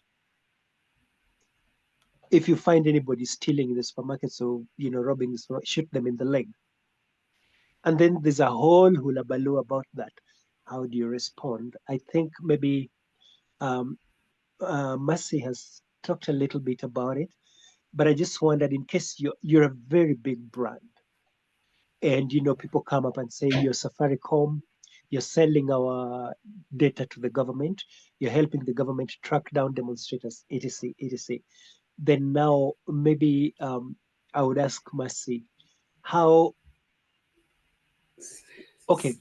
if you find anybody stealing in the supermarkets or robbing, shoot them in the leg. And then there's a whole hula baloo about that. How do you respond? I think maybe Mercy has talked a little bit about it, but I just wondered, in case you're a very big brand, and people come up and say you're Safaricom, you're selling our data to the government, you're helping the government track down demonstrators, etc., etc. Then now maybe I would ask Mercy, how, okay,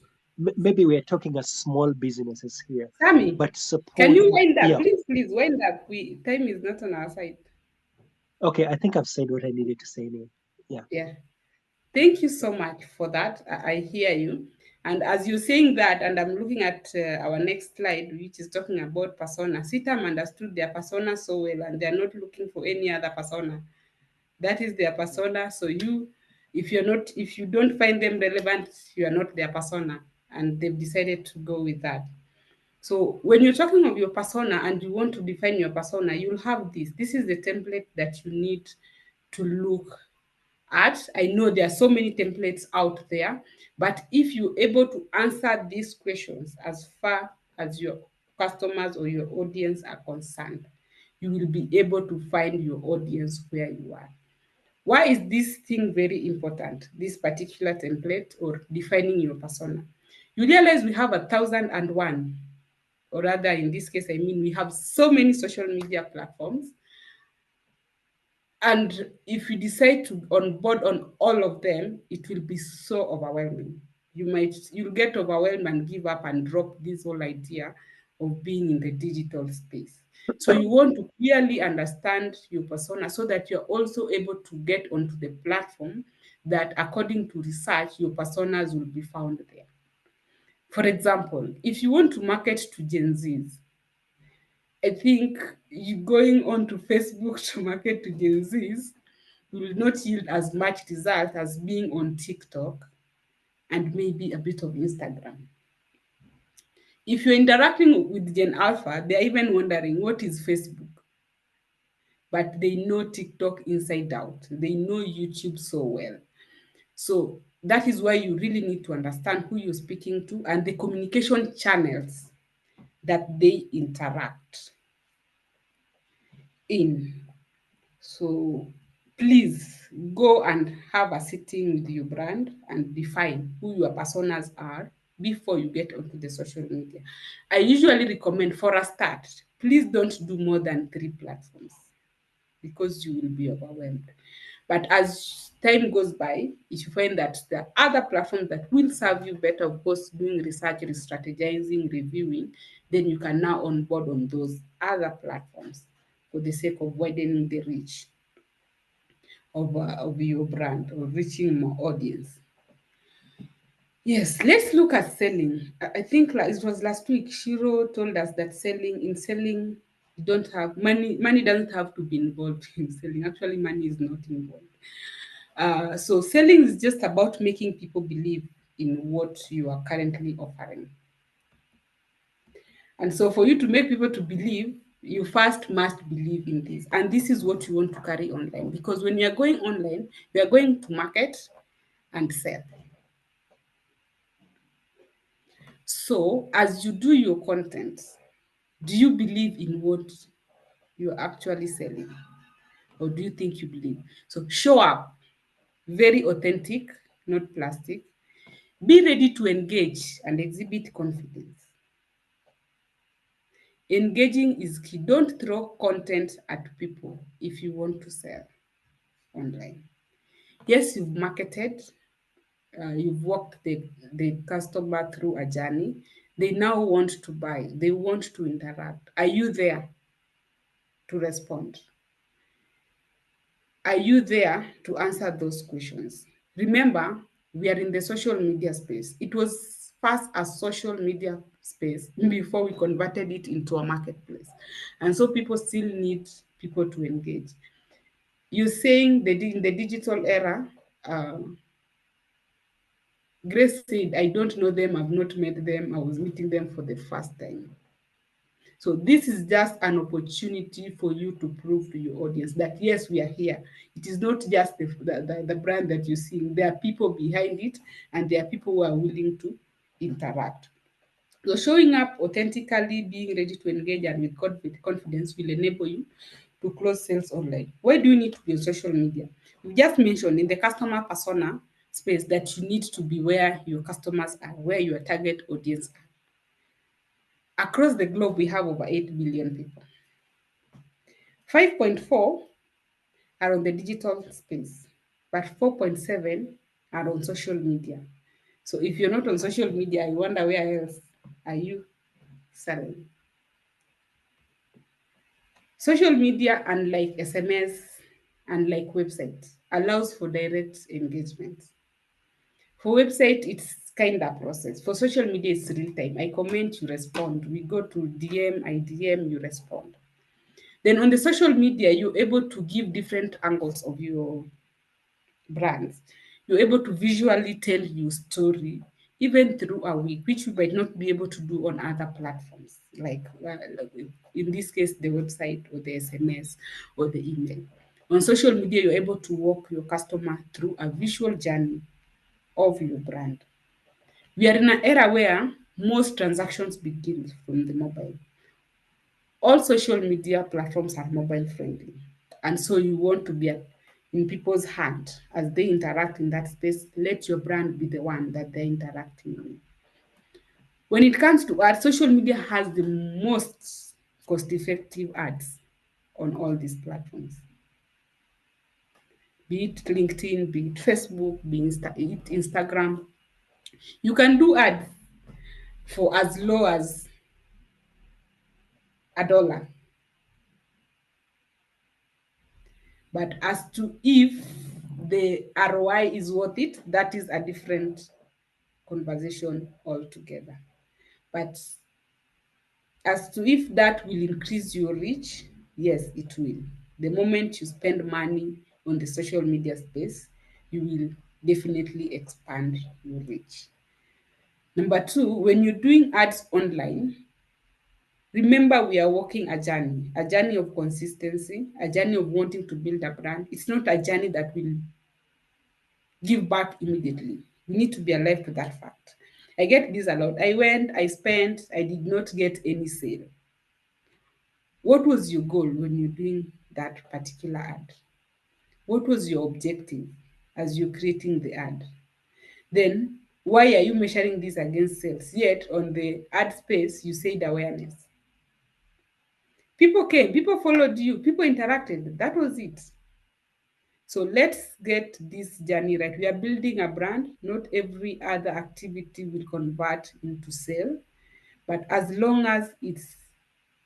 maybe we're talking as small businesses here. Sammy, but suppose, can you wind up? yeah. Please wind up. Time is not on our side. Okay, I think I've said what I needed to say now. Yeah. Yeah. Thank you so much for that. I hear you. And as you're saying that, and I'm looking at our next slide, which is talking about persona. CITAM understood their persona so well, and they're not looking for any other persona. That is their persona. So if you don't find them relevant, you are not their persona, and they've decided to go with that. So when you're talking of your persona and you want to define your persona, you'll have this. This is the template that you need to look at. I know there are so many templates out there, but if you're able to answer these questions as far as your customers or your audience are concerned, you will be able to find your audience where you are. Why is this thing very important, this particular template or defining your persona? You realize we have 1,001, or rather in this case, I mean, we have so many social media platforms. And if you decide to onboard on all of them, it will be so overwhelming. You'll get overwhelmed and give up and drop this whole idea of being in the digital space. So you want to clearly understand your persona so that you're also able to get onto the platform that, according to research, your personas will be found there. For example, if you want to market to Gen Zs, I think you going on to Facebook to market to Gen Zs will not yield as much result as being on TikTok and maybe a bit of Instagram. If you're interacting with Gen Alpha, they're even wondering what is Facebook. But they know TikTok inside out. They know YouTube so well. So that is why you really need to understand who you're speaking to and the communication channels that they interact in. So please go and have a sitting with your brand and define who your personas are before you get onto the social media. I usually recommend, for a start, please don't do more than 3 platforms because you will be overwhelmed. But as time goes by, if you find that there are other platforms that will serve you better, of course, doing research, strategizing, reviewing, then you can now onboard on those other platforms for the sake of widening the reach of your brand or reaching more audience. Yes, let's look at selling. I think it was last week, Shiro told us that in selling, you don't have money. Money doesn't have to be involved in selling. Actually, money is not involved. So selling is just about making people believe in what you are currently offering. And so for you to make people to believe, you first must believe in this. And this is what you want to carry online. Because when you're going online, you are going to market and sell. So as you do your content, do you believe in what you're actually selling? Or do you think you believe? So show up, very authentic, not plastic. Be ready to engage and exhibit confidence. Engaging is key. Don't throw content at people if you want to sell online. Yes, you've marketed, you've walked the customer through a journey. They now want to buy, they want to interact. Are you there to respond? Are you there to answer those questions? Remember, we are in the social media space. It was first a social media space before we converted it into a marketplace. And so people still need people to engage. You're saying that in the digital era, Grace said, I don't know them, I've not met them, I was meeting them for the first time. So this is just an opportunity for you to prove to your audience that, yes, we are here. It is not just the brand that you're seeing. There are people behind it, and there are people who are willing to interact. So showing up authentically, being ready to engage and with confidence will enable you to close sales online. Why do you need to be on social media? We just mentioned in the customer persona space that you need to be where your customers are, where your target audience are. Across the globe, we have over 8 billion people. 5.4 are on the digital space, but 4.7 are on social media. So if you're not on social media, I wonder where else are you selling? Social media, unlike SMS, unlike website, allows for direct engagement. For website, it's kind of process. For social media, it's real time. I comment, you respond. We go to DM, I DM, you respond. Then on the social media, you're able to give different angles of your brands. You're able to visually tell your story even through a week, which you might not be able to do on other platforms, like in this case, the website or the SMS or the email. On social media, you're able to walk your customer through a visual journey of your brand. We are in an era where most transactions begin from the mobile. All social media platforms are mobile friendly. And so you want to be in people's hand as they interact in that space. Let your brand be the one that they're interacting with. When it comes to ads, social media has the most cost-effective ads on all these platforms. Be it LinkedIn, be it Facebook, be it Instagram. You can do ads for as low as $1. But as to if the ROI is worth it, that is a different conversation altogether. But as to if that will increase your reach, yes, it will. The moment you spend money on the social media space, you will definitely expand your reach. Number two, when you're doing ads online, remember we are walking a journey of consistency, a journey of wanting to build a brand. It's not a journey that will give back immediately. We need to be alive to that fact. I get this a lot. I went, I spent, I did not get any sale. What was your goal when you're doing that particular ad? What was your objective as you're creating the ad? Then, why are you measuring this against sales? Yet, on the ad space, you said awareness. People came, people followed you, people interacted. That was it. So let's get this journey right. We are building a brand. Not every other activity will convert into sale, but as long as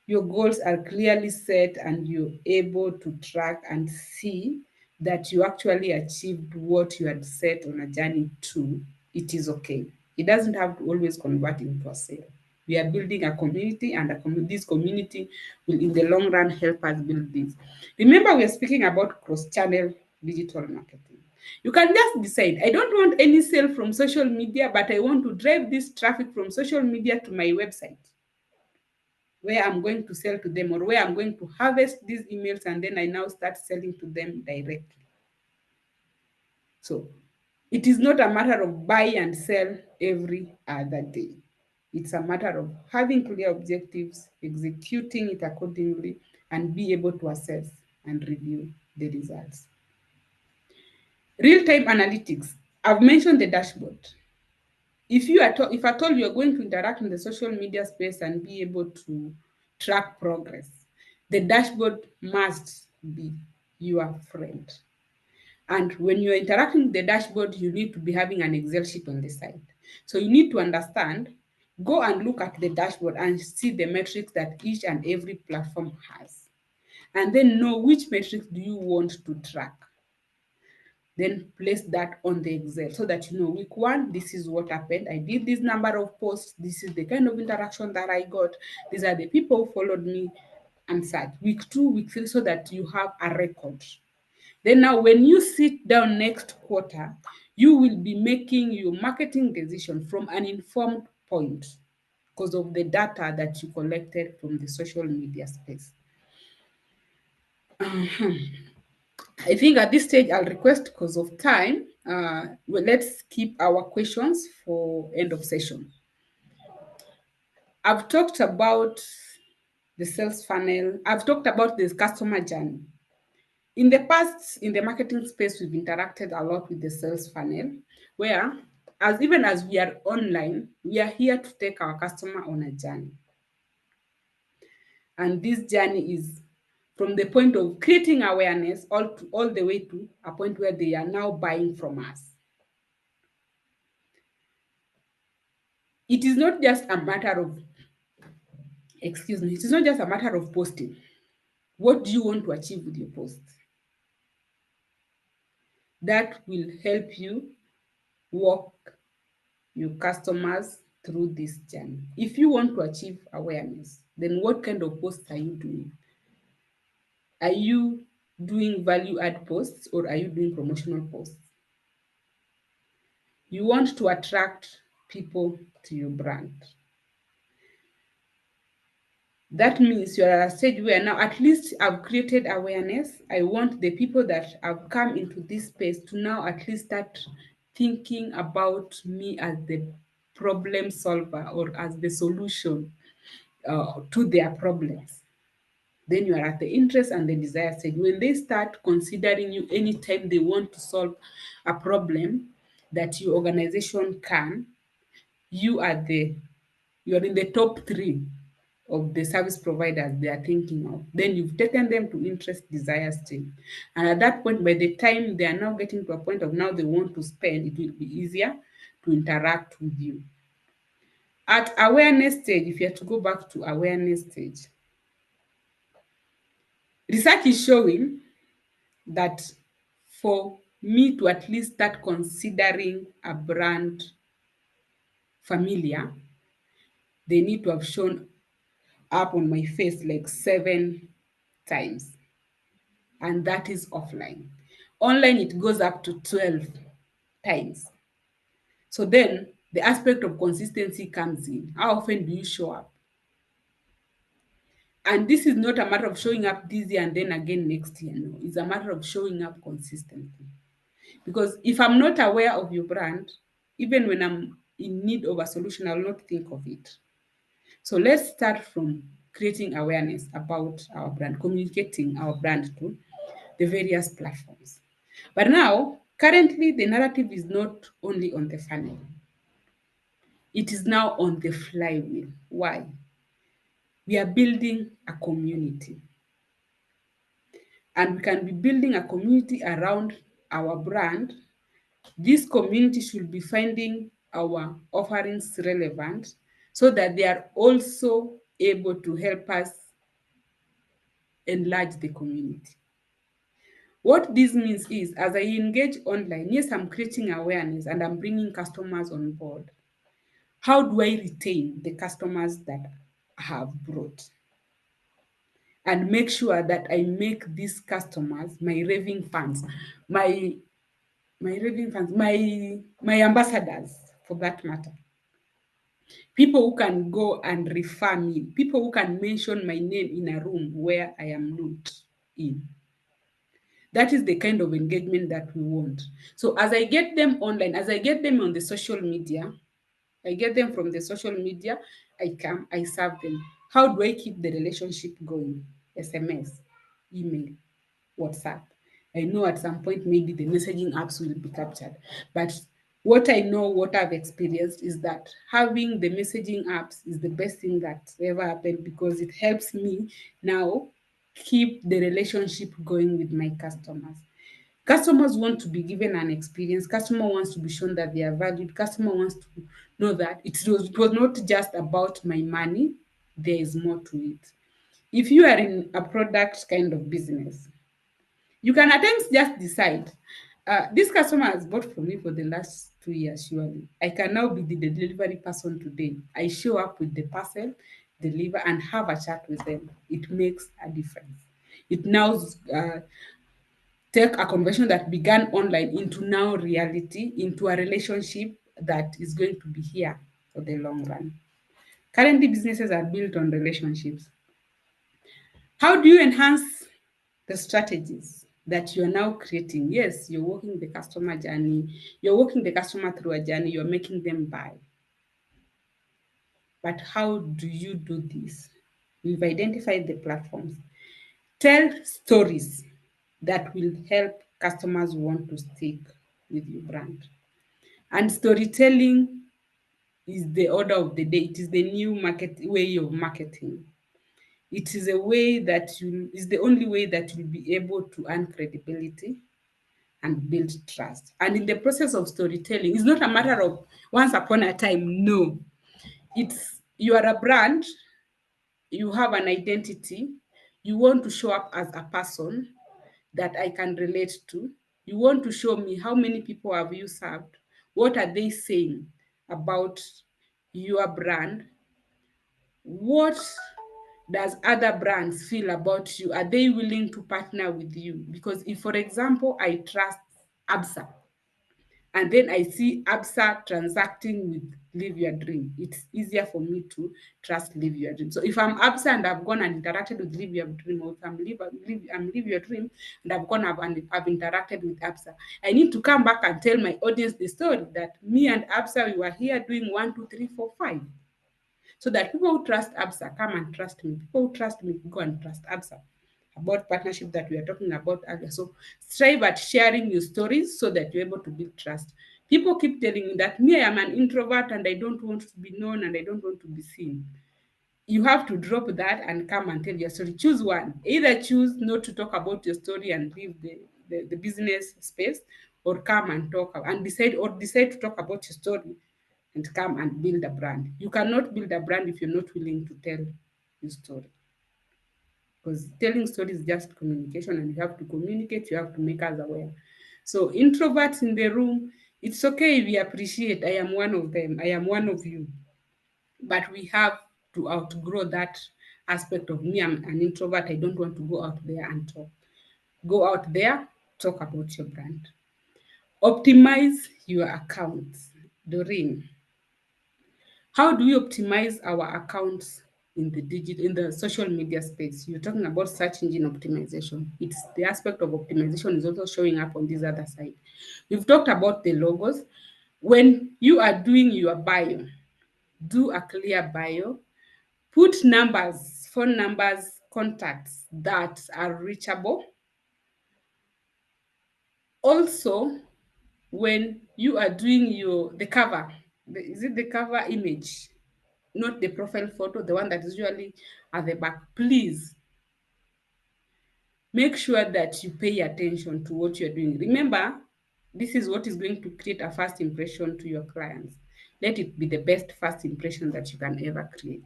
your goals are clearly set and you're able to track and see that you actually achieved what you had set on a journey to, it is okay. It doesn't have to always convert into a sale. We are building a community, and this community will, in the long run, help us build this. Remember, we are speaking about cross-channel digital marketing. You can just decide, I don't want any sale from social media, but I want to drive this traffic from social media to my website, where I'm going to sell to them, or where I'm going to harvest these emails and then I now start selling to them directly. So it is not a matter of buy and sell every other day. It's a matter of having clear objectives, executing it accordingly, and be able to assess and review the results. Real-time analytics. I've mentioned the dashboard. If at all you are going to interact in the social media space and be able to track progress, the dashboard must be your friend. And when you're interacting with the dashboard, you need to be having an Excel sheet on the side. So you need to understand, go and look at the dashboard and see the metrics that each and every platform has. And then know which metrics do you want to track. Then place that on the Excel so that you know week 1, this is what happened. I did this number of posts. This is the kind of interaction that I got. These are the people who followed me and such. Week 2, week 3, so that you have a record. Then now when you sit down next quarter, you will be making your marketing decision from an informed point because of the data that you collected from the social media space. I think at this stage, I'll request, because of time, let's keep our questions for end of session. I've talked about the sales funnel. I've talked about this customer journey. In the past, in the marketing space, we've interacted a lot with the sales funnel, where even as we are online, we are here to take our customer on a journey. And this journey is from the point of creating awareness all the way to a point where they are now buying from us. It is not just a matter of, it is not just a matter of posting. What do you want to achieve with your post? That will help you walk your customers through this journey. If you want to achieve awareness, then what kind of posts are you doing? Are you doing value add posts or are you doing promotional posts? You want to attract people to your brand. That means you're at a stage where now at least I've created awareness. I want the people that have come into this space to now at least start thinking about me as the problem solver or as the solution to their problems. Then you are at the interest and the desire stage. When they start considering you anytime they want to solve a problem that your organization can, you're in the top 3 of the service providers they are thinking of. Then you've taken them to interest desire stage. And at that point, by the time they are now getting to a point of now they want to spend, it will be easier to interact with you. At awareness stage, if you have to go back to awareness stage, research is showing that for me to at least start considering a brand familiar, they need to have shown up on my face like 7 times. And that is offline. Online, it goes up to 12 times. So then the aspect of consistency comes in. How often do you show up? And this is not a matter of showing up this year and then again next year. No, it's a matter of showing up consistently. Because if I'm not aware of your brand, even when I'm in need of a solution, I'll not think of it. So let's start from creating awareness about our brand, communicating our brand to the various platforms. But now, currently, the narrative is not only on the funnel. It is now on the flywheel. Why? We are building a community. And we can be building a community around our brand. This community should be finding our offerings relevant so that they are also able to help us enlarge the community. What this means is, as I engage online, yes, I'm creating awareness and I'm bringing customers on board. How do I retain the customers that I have brought? And make sure that I make these customers my raving fans, my raving fans, my ambassadors for that matter. People who can go and refer me, people who can mention my name in a room where I am not in. That is the kind of engagement that we want. So as I get them online, as I get them on the social media, I get them from the social media, I come, I serve them. How do I keep the relationship going? SMS, email, WhatsApp. I know at some point maybe the messaging apps will be captured. But what I know, what I've experienced is that having the messaging apps is the best thing that ever happened because it helps me now keep the relationship going with my customers. Customers want to be given an experience. Customer wants to be shown that they are valued. Customer wants to know that it was not just about my money. There is more to it. If you are in a product kind of business, you can at times just decide, this customer has bought from me for the last 2 years, surely. I can now be the delivery person today. I show up with the parcel, deliver, and have a chat with them. It makes a difference. It now take a conversation that began online into now reality, into a relationship that is going to be here for the long run. Currently, businesses are built on relationships. How do you enhance the strategies that you're now creating? Yes, you're walking the customer journey, you're walking the customer through a journey, you're making them buy. But how do you do this? We've identified the platforms. Tell stories that will help customers want to stick with your brand. And storytelling is the order of the day. It is the new way of marketing. It is a way that is the only way that you'll be able to earn credibility and build trust. And in the process of storytelling, it's not a matter of once upon a time, no. It's you are a brand, you have an identity, you want to show up as a person that I can relate to. You want to show me how many people have you served? What are they saying about your brand? What does other brands feel about you? Are they willing to partner with you? Because if, for example, I trust ABSA, and then I see ABSA transacting with Live Your Dream, it's easier for me to trust Live Your Dream. So if I'm ABSA and I've gone and interacted with Live Your Dream, or if I'm Live Your Dream and I've interacted with ABSA, I need to come back and tell my audience the story that me and ABSA, we were here doing 1, 2, 3, 4, 5. So that people who trust ABSA come and trust me. People who trust me go and trust ABSA. About partnership that we are talking about earlier. So strive at sharing your stories so that you're able to build trust. People keep telling me that me, I am an introvert and I don't want to be known and I don't want to be seen. You have to drop that and come and tell your story. Choose one. Either choose not to talk about your story and leave the business space, or come and talk and decide to talk about your story and come and build a brand. You cannot build a brand if you're not willing to tell your story. Because telling stories is just communication, and you have to communicate, you have to make us aware. So introverts in the room, it's okay, we appreciate. I am one of them. I am one of you. But we have to outgrow that aspect of me. I'm an introvert. I don't want to go out there and talk. Go out there, talk about your brand. Optimize your accounts. Doreen, how do we optimize our accounts in the social media space? You're talking about search engine optimization. It's the aspect of optimization is also showing up on this other side. We've talked about the logos. When you are doing your bio, do a clear bio. Put numbers, phone numbers, contacts that are reachable. Also, when you are doing the cover, is it the cover image? Not the profile photo, the one that is usually at the back. Please make sure that you pay attention to what you're doing. Remember, this is what is going to create a first impression to your clients. Let it be the best first impression that you can ever create.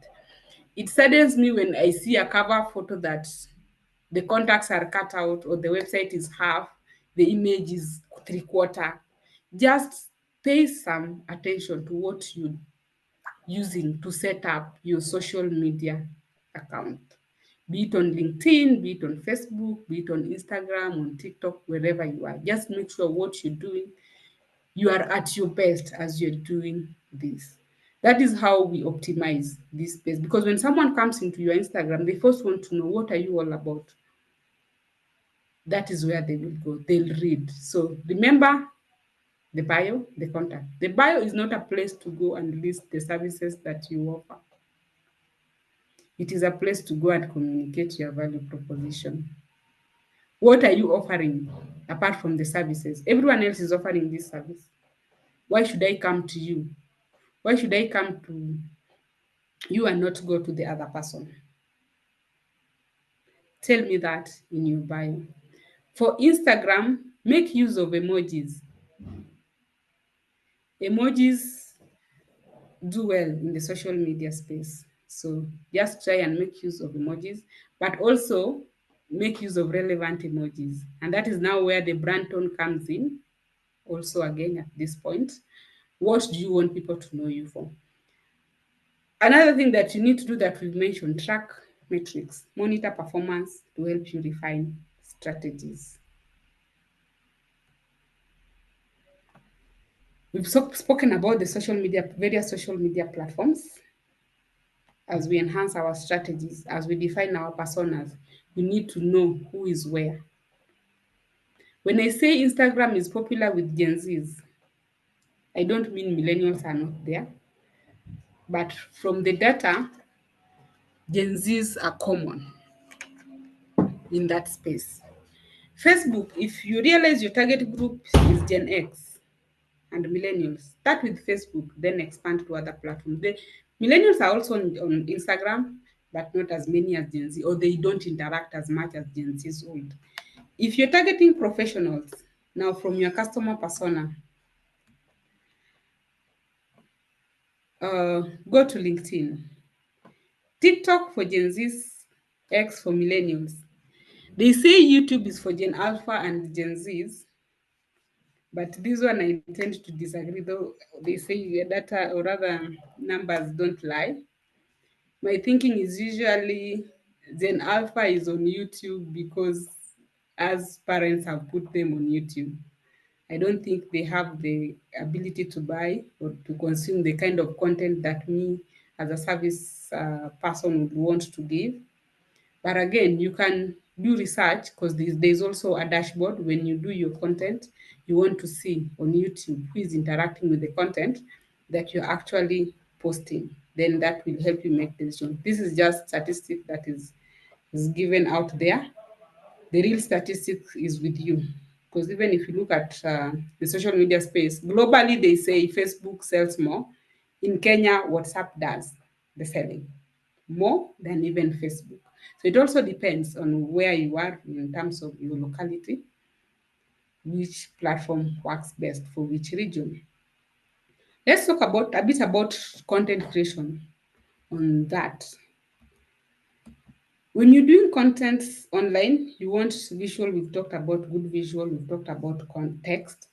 It saddens me when I see a cover photo that the contacts are cut out, or the website is half, the image is 3/4. Just pay some attention to what you using to set up your social media account. Be it on LinkedIn, be it on Facebook, be it on Instagram, on TikTok, wherever you are. Just make sure what you're doing, you are at your best as you're doing this. That is how we optimize this space. Because when someone comes into your Instagram, they first want to know, what are you all about? That is where they will go. They'll read. So remember, the bio, the contact. The bio is not a place to go and list the services that you offer. It is a place to go and communicate your value proposition. What are you offering apart from the services? Everyone else is offering this service. Why should I come to you? Why should I come to you and not go to the other person? Tell me that in your bio. For Instagram, make use of emojis. Emojis do well in the social media space. So just try and make use of emojis, but also make use of relevant emojis. And that is now where the brand tone comes in. Also, again, at this point, what do you want people to know you for? Another thing that you need to do that we've mentioned, track metrics, monitor performance to help you refine strategies. We've spoken about the various social media platforms. As we enhance our strategies, as we define our personas, we need to know who is where. When I say Instagram is popular with Gen Zs, I don't mean millennials are not there, but from the data, Gen Zs are common in that space. Facebook, if you realize your target group is Gen X and millennials, start with Facebook, then expand to other platforms. The millennials are also on Instagram, but not as many as Gen Z, or they don't interact as much as Gen Z's would. If you're targeting professionals, now from your customer persona, go to LinkedIn. TikTok for Gen Z's, X for millennials. They say YouTube is for Gen Alpha and Gen Z's, but this one I tend to disagree, though they say your data, or rather numbers, don't lie. my thinking is usually Gen Alpha is on YouTube because as parents have put them on YouTube. I don't think they have the ability to buy or to consume the kind of content that me as a service person would want to give. But again, you can do research because there's also a dashboard when you do your content. You want to see on YouTube who is interacting with the content that you're actually posting. Then that will help you make decisions. This is just statistic that is given out there. The real statistics is with you. Because even if you look at the social media space, globally they say Facebook sells more. In Kenya, WhatsApp does the selling more than even Facebook. So it also depends on where you are in terms of your locality, which platform works best for which region. Let's talk about a bit about content creation on that. When you're doing content online, you want visual, we've talked about good visual, we've talked about context.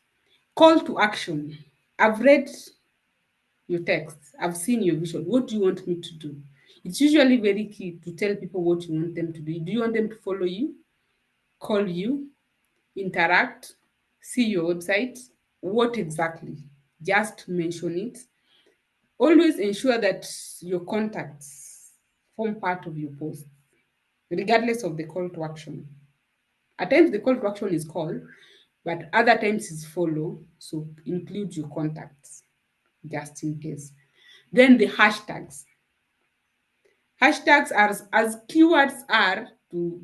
Call to action. I've read your text, I've seen your visual. What do you want me to do? It's usually very key to tell people what you want them to do. Do you want them to follow you, call you, interact, see your website? What exactly? Just mention it. Always ensure that your contacts form part of your post, regardless of the call to action. At times the call to action is call, but other times it's follow. So include your contacts just in case. Then the hashtags. Hashtags are as keywords are to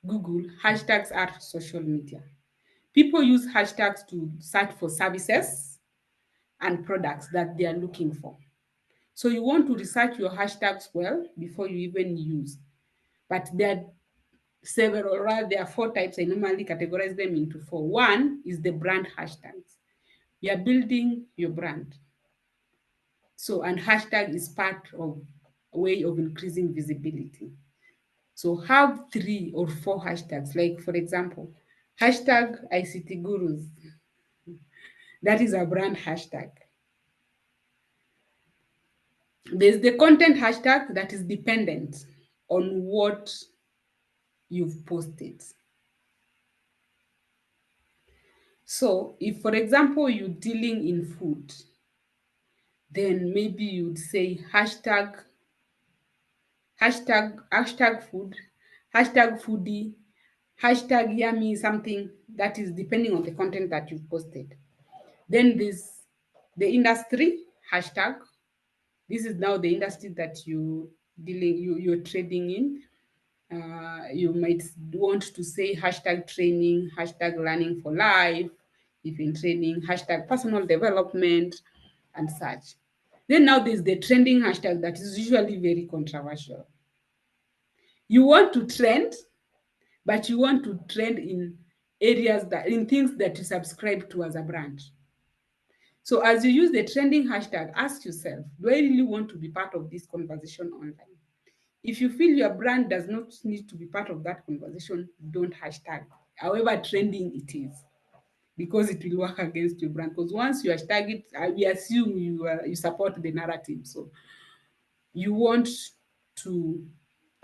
Google, hashtags are to social media. People use hashtags to search for services and products that they are looking for. So you want to research your hashtags well before you even use. But there are several, or rather there are 4 types. I normally categorize them into 4. One is the brand hashtags. You are building your brand. So, and hashtag is part of a way of increasing visibility. So have 3 or 4 hashtags. Like for example, hashtag ICT Gurus. That is a brand hashtag. There's the content hashtag that is dependent on what you've posted. So if, for example, you're dealing in food, then maybe you'd say hashtag food, hashtag foodie, hashtag yummy, something that is depending on the content that you've posted. Then there's the industry hashtag. This is now the industry that you're trading in. You might want to say hashtag training, hashtag learning for life, if in training, hashtag personal development, and such. Then now there's the trending hashtag that is usually very controversial. You want to trend, but you want to trend in areas in things that you subscribe to as a brand. So as you use the trending hashtag, ask yourself, do I really want to be part of this conversation online? If you feel your brand does not need to be part of that conversation, don't hashtag, however trending it is, because it will work against your brand. Because once you hashtag it, we assume you support the narrative. So you want to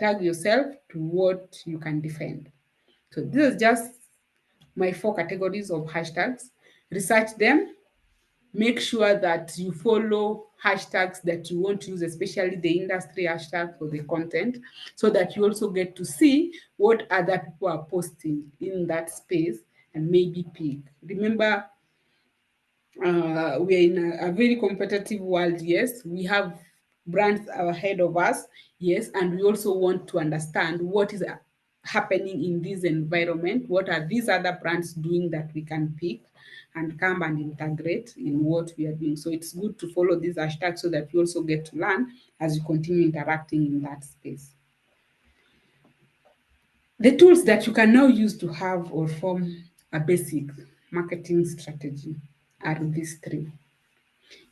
tag yourself to what you can defend. So this is just my 4 categories of hashtags. Research them. Make sure that you follow hashtags that you want to use, especially the industry hashtag for the content, so that you also get to see what other people are posting in that space and maybe pick. Remember, we are in a very competitive world. Yes, we have brands ahead of us. Yes, and we also want to understand what is happening in this environment. What are these other brands doing that we can pick and come and integrate in what we are doing? So it's good to follow these hashtags so that you also get to learn as you continue interacting in that space. The tools that you can now use to have or form a basic marketing strategy are these 3.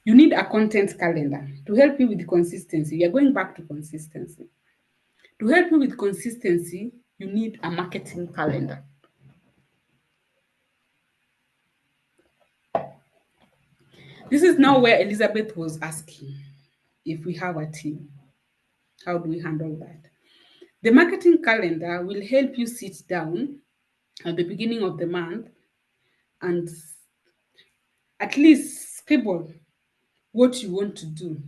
You need a content calendar to help you with consistency. You're going back to consistency. To help you with consistency, you need a marketing calendar. This is now where Elizabeth was asking if we have a team. How do we handle that? The marketing calendar will help you sit down at the beginning of the month and at least scribble what you want to do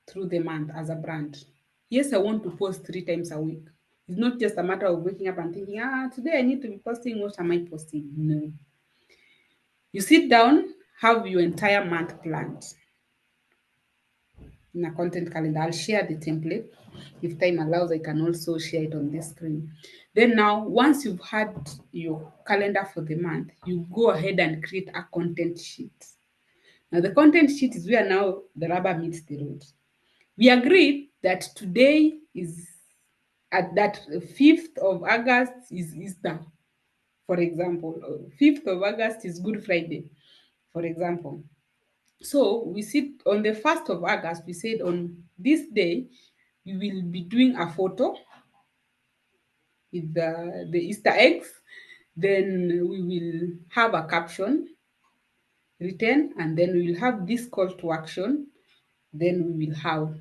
through the month as a brand. Yes, I want to post 3 times a week. It's not just a matter of waking up and thinking, today I need to be posting. What am I posting? No. You sit down, have your entire month planned in a content calendar. I'll share the template. If time allows, I can also share it on this screen. Then now, once you've had your calendar for the month, you go ahead and create a content sheet. Now, the content sheet is where now the rubber meets the road. We agreed that today is at that 5th of August is Easter, for example. 5th of August is Good Friday, for example. So we sit on the 1st of August, we said on this day, we will be doing a photo with the Easter eggs. Then we will have a caption written, and then we will have this call to action. Then we will have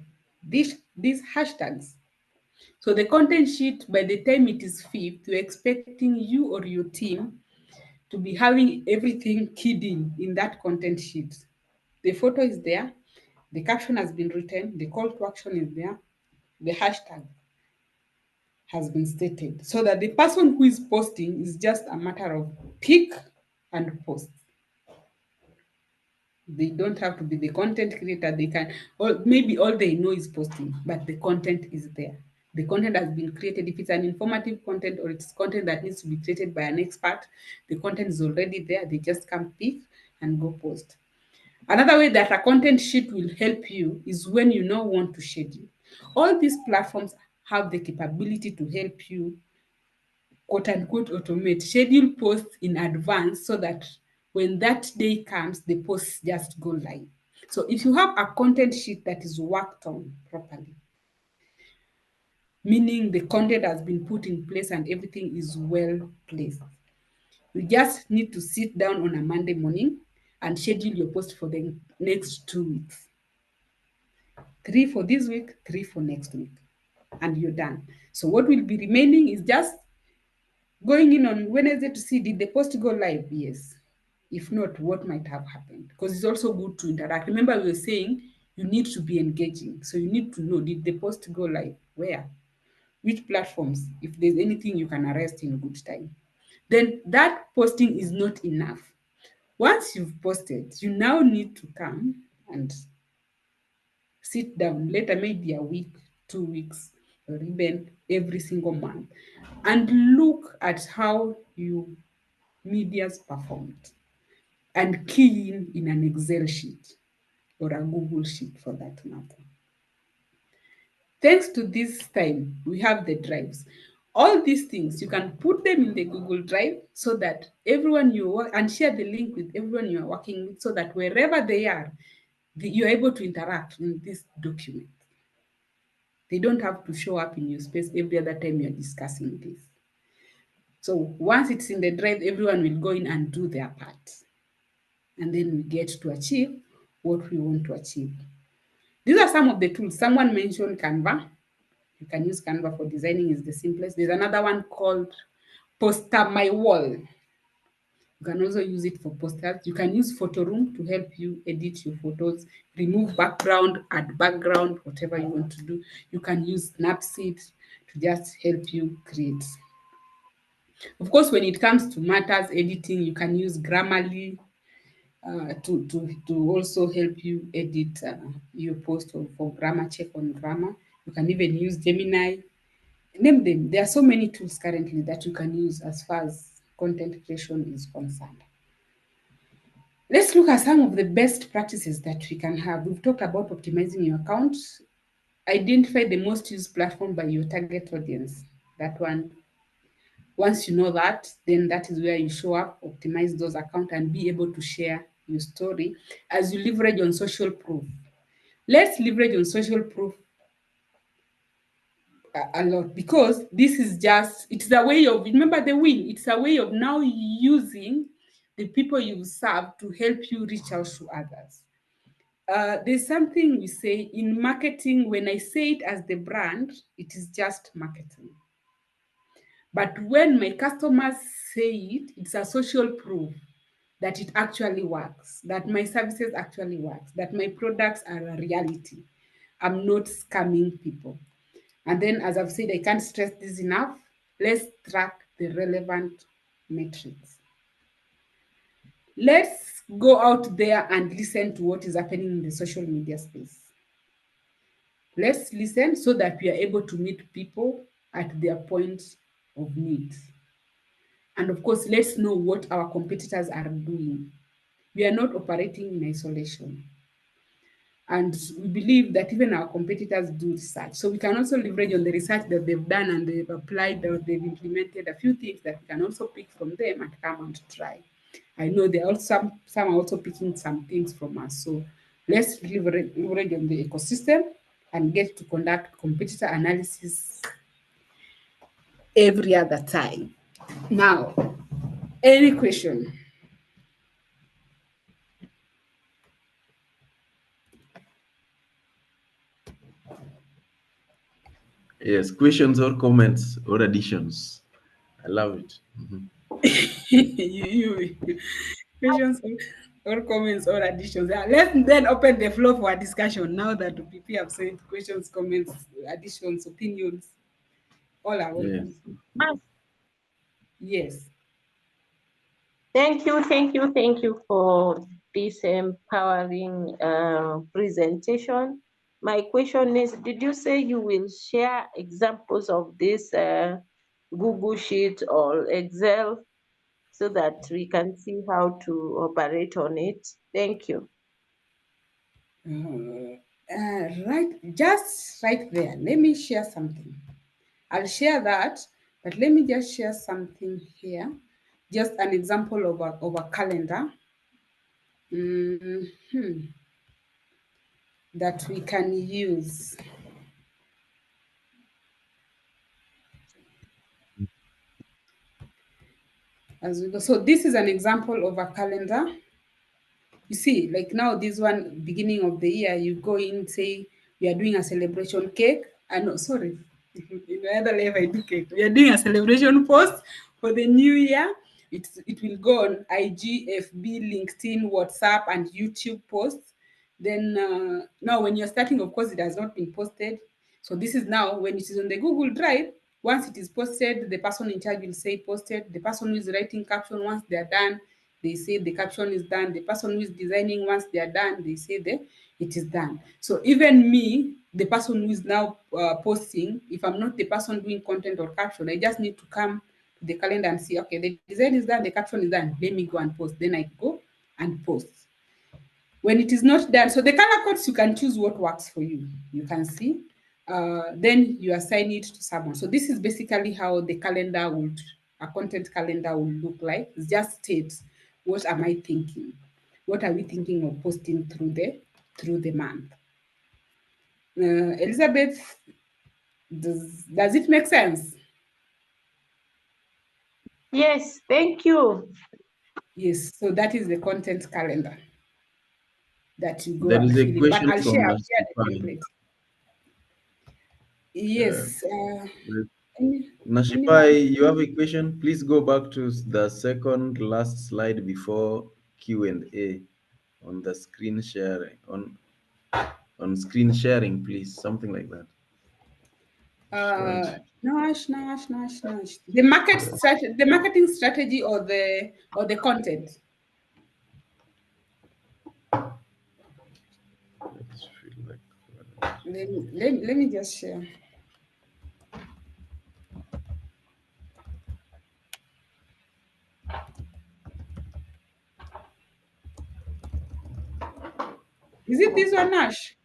these hashtags. So the content sheet, by the time it is 5th, we're expecting you or your team to be having everything keyed in that content sheet. The photo is there, the caption has been written, the call to action is there, the hashtag has been stated, so that the person who is posting is just a matter of pick and post. They don't have to be the content creator. They can, or maybe all they know is posting, but the content is there. The content has been created. If it's an informative content or it's content that needs to be created by an expert, the content is already there. They just come pick and go post. Another way that a content sheet will help you is when you now want to schedule. All these platforms have the capability to help you, quote unquote, automate, schedule posts in advance so that when that day comes, the posts just go live. So if you have a content sheet that is worked on properly, meaning the content has been put in place and everything is well placed, you just need to sit down on a Monday morning and schedule your post for the next 2 weeks. 3 for this week, 3 for next week, and you're done. So what will be remaining is just going in on Wednesday to see, did the post go live? Yes. If not, what might have happened? Because it's also good to interact. Remember, we were saying you need to be engaging. So you need to know, did the post go live? Where? Which platforms? If there's anything you can arrest in good time. Then that posting is not enough. Once you've posted, you now need to come and sit down later, maybe a week, 2 weeks, or even every single month, and look at how your media's performed and key in an Excel sheet or a Google sheet for that matter. Thanks to this time, we have the drives. All these things, you can put them in the Google Drive so that everyone you work and share the link with everyone you are working with so that wherever they are, you're able to interact in this document. They don't have to show up in your space every other time you're discussing this. So once it's in the drive, everyone will go in and do their part. And then we get to achieve what we want to achieve. These are some of the tools. Someone mentioned Canva. You can use Canva for designing, is the simplest. There's another one called Poster My Wall. You can also use it for posters. You can use Photo Room to help you edit your photos, remove background, add background, whatever you want to do. You can use Snapseed to just help you create. Of course, when it comes to matters editing, you can use Grammarly to also help you edit your post for grammar check on grammar. You can even use Gemini. Name them. There are so many tools currently that you can use as far as content creation is concerned. Let's look at some of the best practices that we can have. We've talked about optimizing your account. Identify the most used platform by your target audience. That one, once you know that, then that is where you show up, optimize those accounts, and be able to share your story as you leverage on social proof. Let's leverage on social proof a lot, because this is just, it's a way of, remember the win, it's a way of now using the people you serve to help you reach out to others. there's something we say in marketing. When I say it as the brand, it is just marketing. But when my customers say it, it's a social proof that it actually works, that my services actually works, that my products are a reality. I'm not scamming people. And then, as I've said, I can't stress this enough. Let's track the relevant metrics. Let's go out there and listen to what is happening in the social media space. Let's listen so that we are able to meet people at their point of need. And of course, let's know what our competitors are doing. We are not operating in isolation. And we believe that even our competitors do research. So we can also leverage on the research that they've done and they've applied or they've implemented a few things that we can also pick from them and come and try. I know there are also some are also picking some things from us. So let's leverage on the ecosystem and get to conduct competitor analysis every other time. Now, any question? Yes, questions or comments or additions. I love it. Questions or comments or additions. Yeah, let's then open the floor for a discussion now that the PP have said questions, comments, additions, opinions. All are Yes. welcome. Yes. Thank you for this empowering presentation. My question is, did you say you will share examples of this Google Sheet or Excel so that we can see how to operate on it? Thank you. Just right there. Let me share something. I'll share that, but let me just share something here. Just an example of a calendar that we can use. As we go. So this is an example of a calendar. You see, like now this one, beginning of the year, you go in, say, we are doing a celebration cake. No, sorry. In the other level, I do cake. We are doing a celebration post for the new year. It will go on IG, FB, LinkedIn, WhatsApp, and YouTube posts. Then now when you're starting, of course, it has not been posted. So this is now when it is on the Google Drive. Once it is posted, the person in charge will say posted. The person who is writing caption, once they are done, they say the caption is done. The person who is designing, once they are done, they say it is done. So even me, the person who is now posting, if I'm not the person doing content or caption, I just need to come to the calendar and see, okay, the design is done, the caption is done. Let me go and post. Then I go and post. When it is not done, so the color codes, you can choose what works for you. You can see. Then you assign it to someone. So this is basically how the calendar a content calendar will look like. It just states, what am I thinking? What are we thinking of posting through the month? Elizabeth, does it make sense? Yes, thank you. Yes, so that is the content calendar that you go There and is a fill it. But question I'll from share the Nashipai. template. Yes. Nashipai, you have a question? Please go back to the second last slide before Q&A on the screen sharing. On screen sharing, please, something like that. Nash. The marketing strategy or the content. Let me just share. Is it this one, Nash?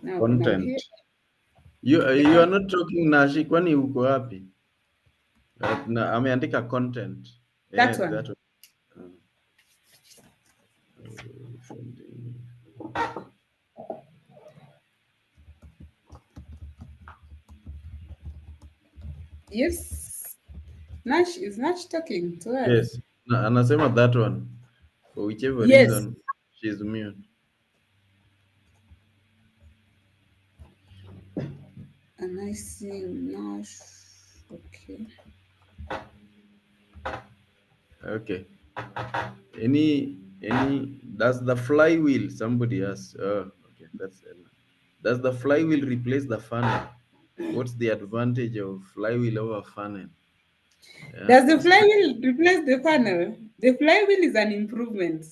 Now, Content. You are not talking Nashi, kwani uko wapi? Ameandika content. That one. That one. Yes. Nash, is Nash talking to us? Yes. Anasema that one. For whichever Yes. reason, she's mute. And I see Nash. Okay. Okay. Does the flywheel, somebody asks, oh, okay, that's Ella. Does the flywheel replace the funnel? What's the advantage of flywheel over funnel? Yeah. Does the flywheel replace the funnel? The flywheel is an improvement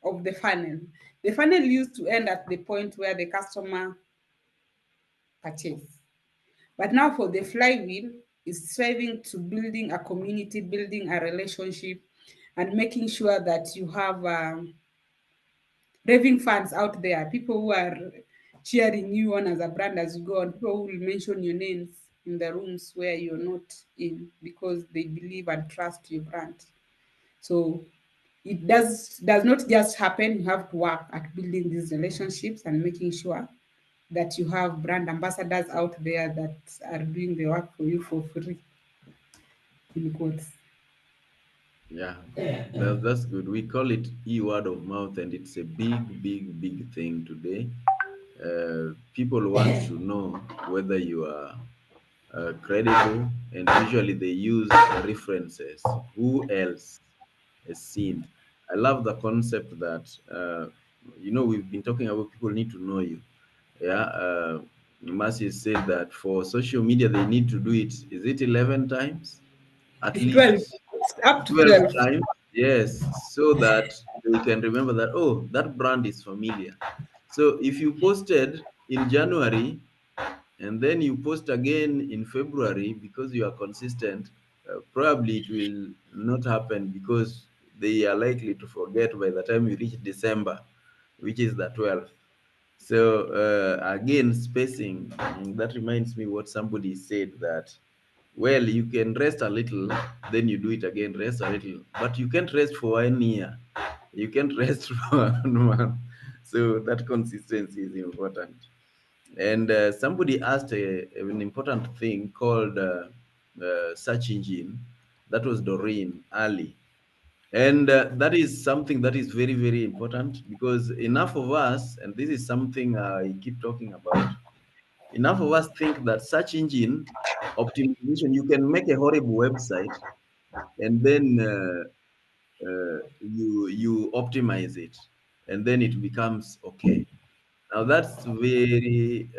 of the funnel. The funnel used to end at the point where the customer purchase. But now for the flywheel, is striving to building a community, building a relationship, and making sure that you have raving fans out there, people who are cheering you on as a brand as you go on, people who will mention your names in the rooms where you're not in because they believe and trust your brand. So it does not just happen. You have to work at building these relationships and making sure that you have brand ambassadors out there that are doing the work for you for free. In quotes. Yeah, that's good. We call it word of mouth, and it's a big thing today. People want to know whether you are credible, and usually they use references. Who else has seen? I love the concept that we've been talking about. People need to know you. Yeah, Mercy said that for social media they need to do it. Is it 11 times at 12, least? up to 12 12. times, yes, so that they can remember that, oh, that brand is familiar. So if you posted in January and then you post again in February because you are consistent, probably it will not happen because they are likely to forget by the time you reach December, which is the 12th. So again, spacing, that reminds me what somebody said that, well, you can rest a little, then you do it again, rest a little, but you can't rest for 1 year. You can't rest for 1 month. So that consistency is important. And somebody asked an important thing called search engine. That was Doreen Ali. And that is something that is very important because enough of us, and this is something I keep talking about, enough of us think that search engine optimization, you can make a horrible website and then you optimize it and then it becomes okay. Now that's very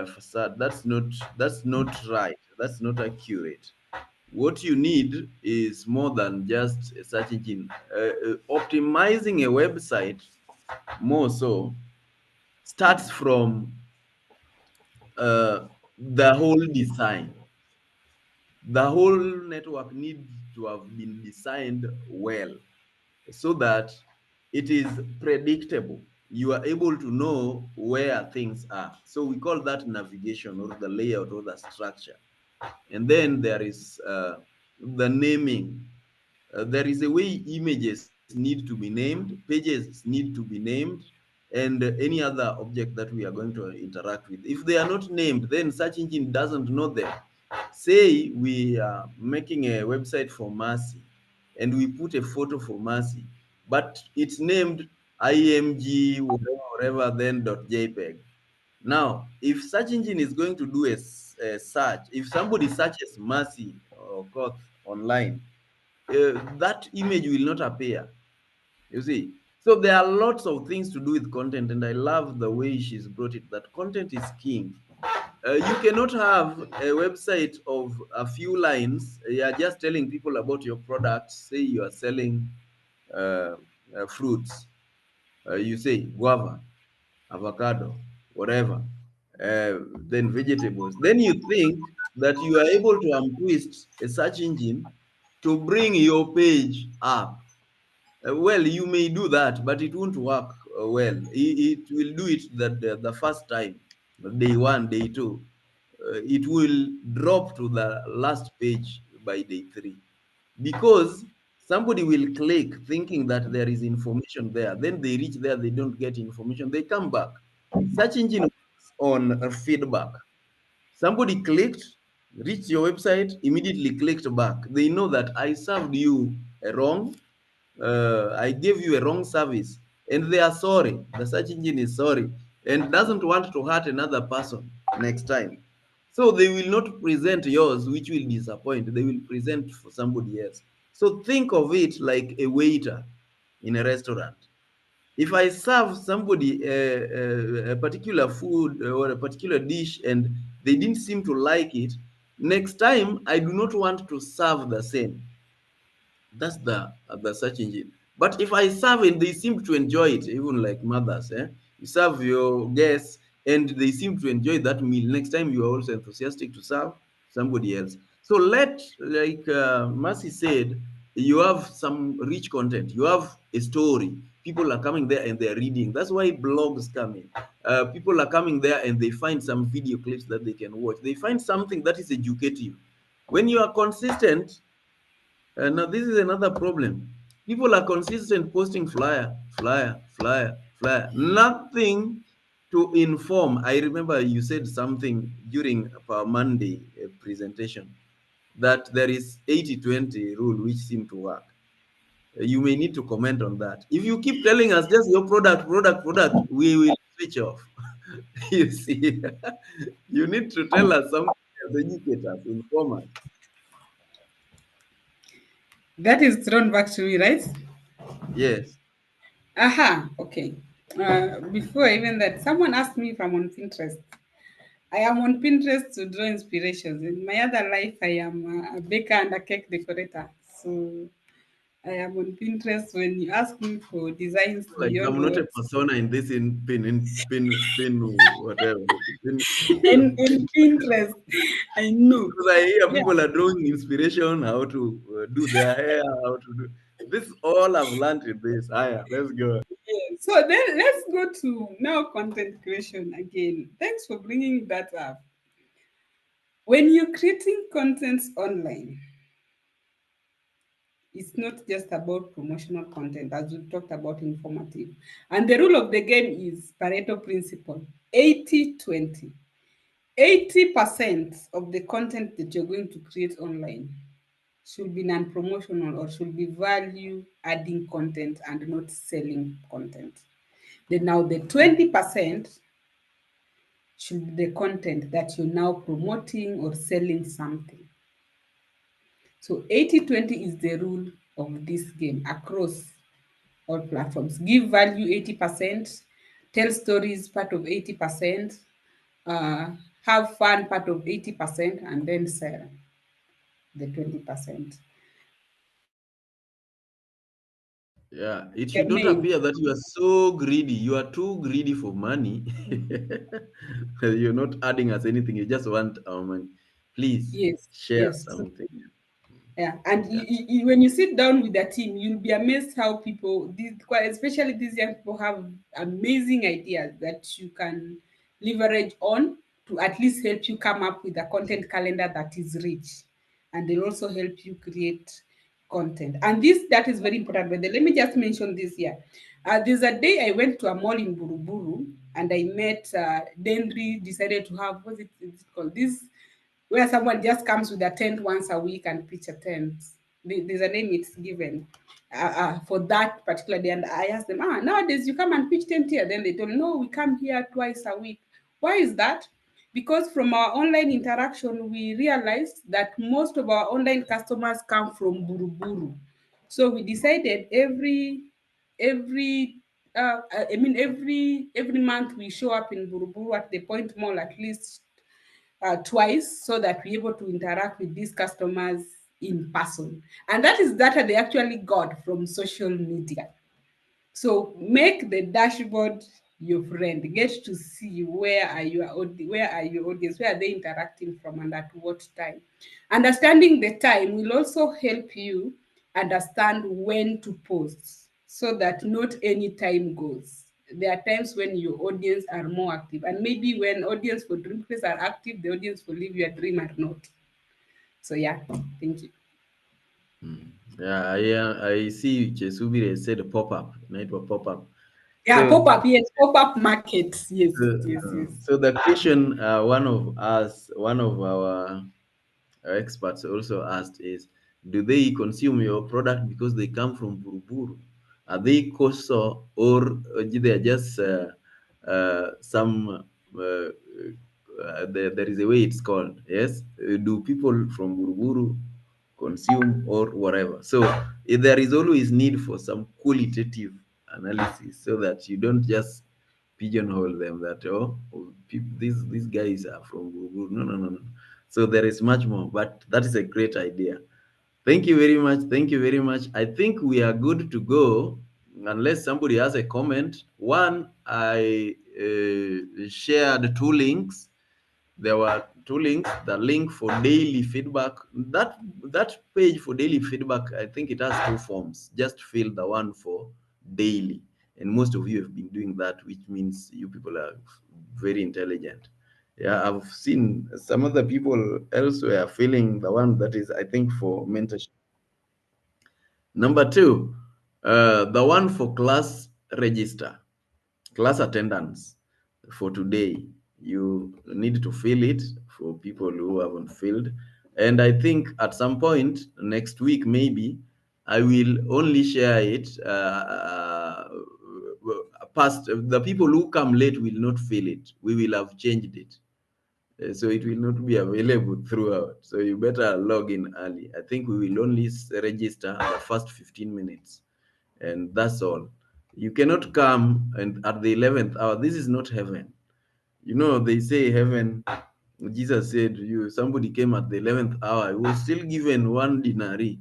facade. That's not right. That's not accurate. What you need is more than just a search engine. Optimizing a website more so starts from the whole design. The whole network needs to have been designed well so that it is predictable. You are able to know where things are. So we call that navigation or the layout or the structure. And then there is the naming. There is a way images need to be named, pages need to be named, and any other object that we are going to interact with. If they are not named, then search engine doesn't know them. Say we are making a website for Mercy, and we put a photo for Mercy, but it's named img whatever then .jpg. Now, if search engine is going to do a search, if somebody searches Mercy or Cohort online, that image will not appear. You see, so there are lots of things to do with content, and I love the way she's brought it. That content is king. You cannot have a website of a few lines. You are just telling people about your product. Say you are selling fruits. You say guava, avocado, whatever. Then vegetables. Then you think that you are able to untwist a search engine to bring your page up. Well, you may do that, but it won't work well. It will do it the first time, day one, day two. It will drop to the last page by day three because somebody will click thinking that there is information there. Then they reach there, they don't get information. They come back. Search engine works on feedback. Somebody clicked, reached your website, immediately clicked back. They know that I served you a wrong, I gave you a wrong service, and they are sorry. The search engine is sorry and doesn't want to hurt another person next time. So they will not present yours, which will disappoint. They will present for somebody else. So think of it like a waiter in a restaurant. If I serve somebody a particular food or a particular dish and they didn't seem to like it, next time I do not want to serve the same. That's the search engine. But if I serve and they seem to enjoy it, even like mothers, you serve your guests and they seem to enjoy that meal, next time you are also enthusiastic to serve somebody else. So let, like Mercy said, you have some rich content, you have a story, people are coming there and they're reading. That's why blogs come in. People are coming there and they find some video clips that they can watch, they find something that is educative. When you are consistent, now this is another problem. People are consistent posting flyer, flyer, flyer, flyer. Nothing to inform. I remember you said something during our Monday presentation that there is 80-20 rule which seem to work. You may need to comment on that. If you keep telling us just your product, product, product, we will switch off. You see, you need to tell us something else, educate us, inform us. That is thrown back to me, right? Yes. Aha, okay. Before even that, someone asked me if I'm on Pinterest. I am on Pinterest to draw inspirations. In my other life, I am a baker and a cake decorator. So I am on Pinterest when you ask me for designs Like beyond I'm not what a persona in this in pin whatever. Pin, in Pinterest. I know. because I hear Yeah. people are drawing inspiration how to do their hair, how to do this. All I've learned in this. Yeah, let's go. Yeah. So then let's go to now content creation again. Thanks for bringing that up. When you're creating content online, it's not just about promotional content, as we've talked about, informative. And the rule of the game is Pareto principle, 80-20. 80% of the content that you're going to create online should be non-promotional or should be value adding content and not selling content. Then now the 20% should be the content that you're now promoting or selling something. So 80-20 is the rule of this game across all platforms. Give value 80%, tell stories part of 80%, have fun part of 80%, and then sell the 20%. Yeah, it should not Germaine, appear that you are so greedy. You are too greedy for money. You're not adding us anything. You just want our money. Please yes, share yes. So something. yeah, and Yeah. when you sit down with the team, you'll be amazed how people, especially these young people, have amazing ideas that you can leverage on to at least help you come up with a content calendar that is rich, and they'll also help you create content. And that is very important. But let me just mention this here. There's a day I went to a mall in Buruburu, and I met Dendry decided to have is it called this, where someone just comes with a tent once a week and pitch a tent. There's a name it's given for that particular day. And I asked them, nowadays you come and pitch tent here. Then they told me, no, we come here twice a week. Why is that? Because from our online interaction, we realized that most of our online customers come from Buruburu. So we decided every every month we show up in Buruburu at the Point Mall at least twice, so that we're able to interact with these customers in person. And that is data they actually got from social media. So make the dashboard your friend. Get to see where are your audience, where are they interacting from, and at what time. Understanding the time will also help you understand when to post, so that not any time goes. There are times when your audience are more active, and maybe when audience for Dream Place are active, the audience for Live Your Dream are not. So yeah, thank you. Yeah, I see Chesubire said pop up, network pop up. Yeah, So, pop-up, yes, pop-up markets. Yes, yes, yes. so the question, one of our experts also asked is, do they consume your product because they come from Buruburu? Are they Koso, or they are just some, there is a way it's called, yes? Do people from Buruburu consume or whatever? So there is always need for some qualitative analysis so that you don't just pigeonhole them that, oh, these guys are from Buruburu. No, no, no, no. So there is much more, but that is a great idea. Thank you very much. Thank you very much. I think we are good to go, unless somebody has a comment. One, I shared two links. There were two links. The link for daily feedback. That page for daily feedback, I think it has two forms. Just fill the one for daily, and most of you have been doing that, which means you people are very intelligent. Yeah, I've seen some other people elsewhere filling the one that is, I think, for mentorship. Number two, the one for class register, class attendance for today. You need to fill it for people who haven't filled. And I think at some point next week, maybe, I will only share it past. The people who come late will not fill it. We will have changed it. So it will not be available throughout. So you better log in early. I think we will only register the first 15 minutes, and that's all. You cannot come and at the 11th hour. This is not heaven. You know, they say heaven. Jesus said, "You somebody came at the 11th hour. He was still given one denari."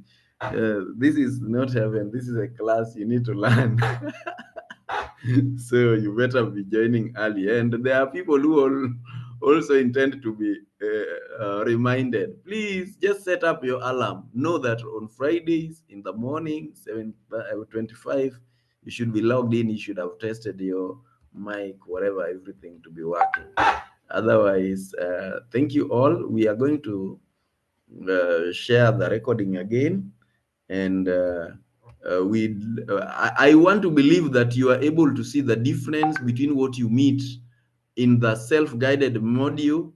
This is not heaven. This is a class you need to learn. So you better be joining early. And there are people who also intend to be reminded. Please just set up your alarm. Know that on Fridays in the morning, 7:25, you should be logged in. You should have tested your mic, whatever, everything to be working. Otherwise, thank you all. We are going to share the recording again, and I want to believe that you are able to see the difference between what you meet in the self-guided module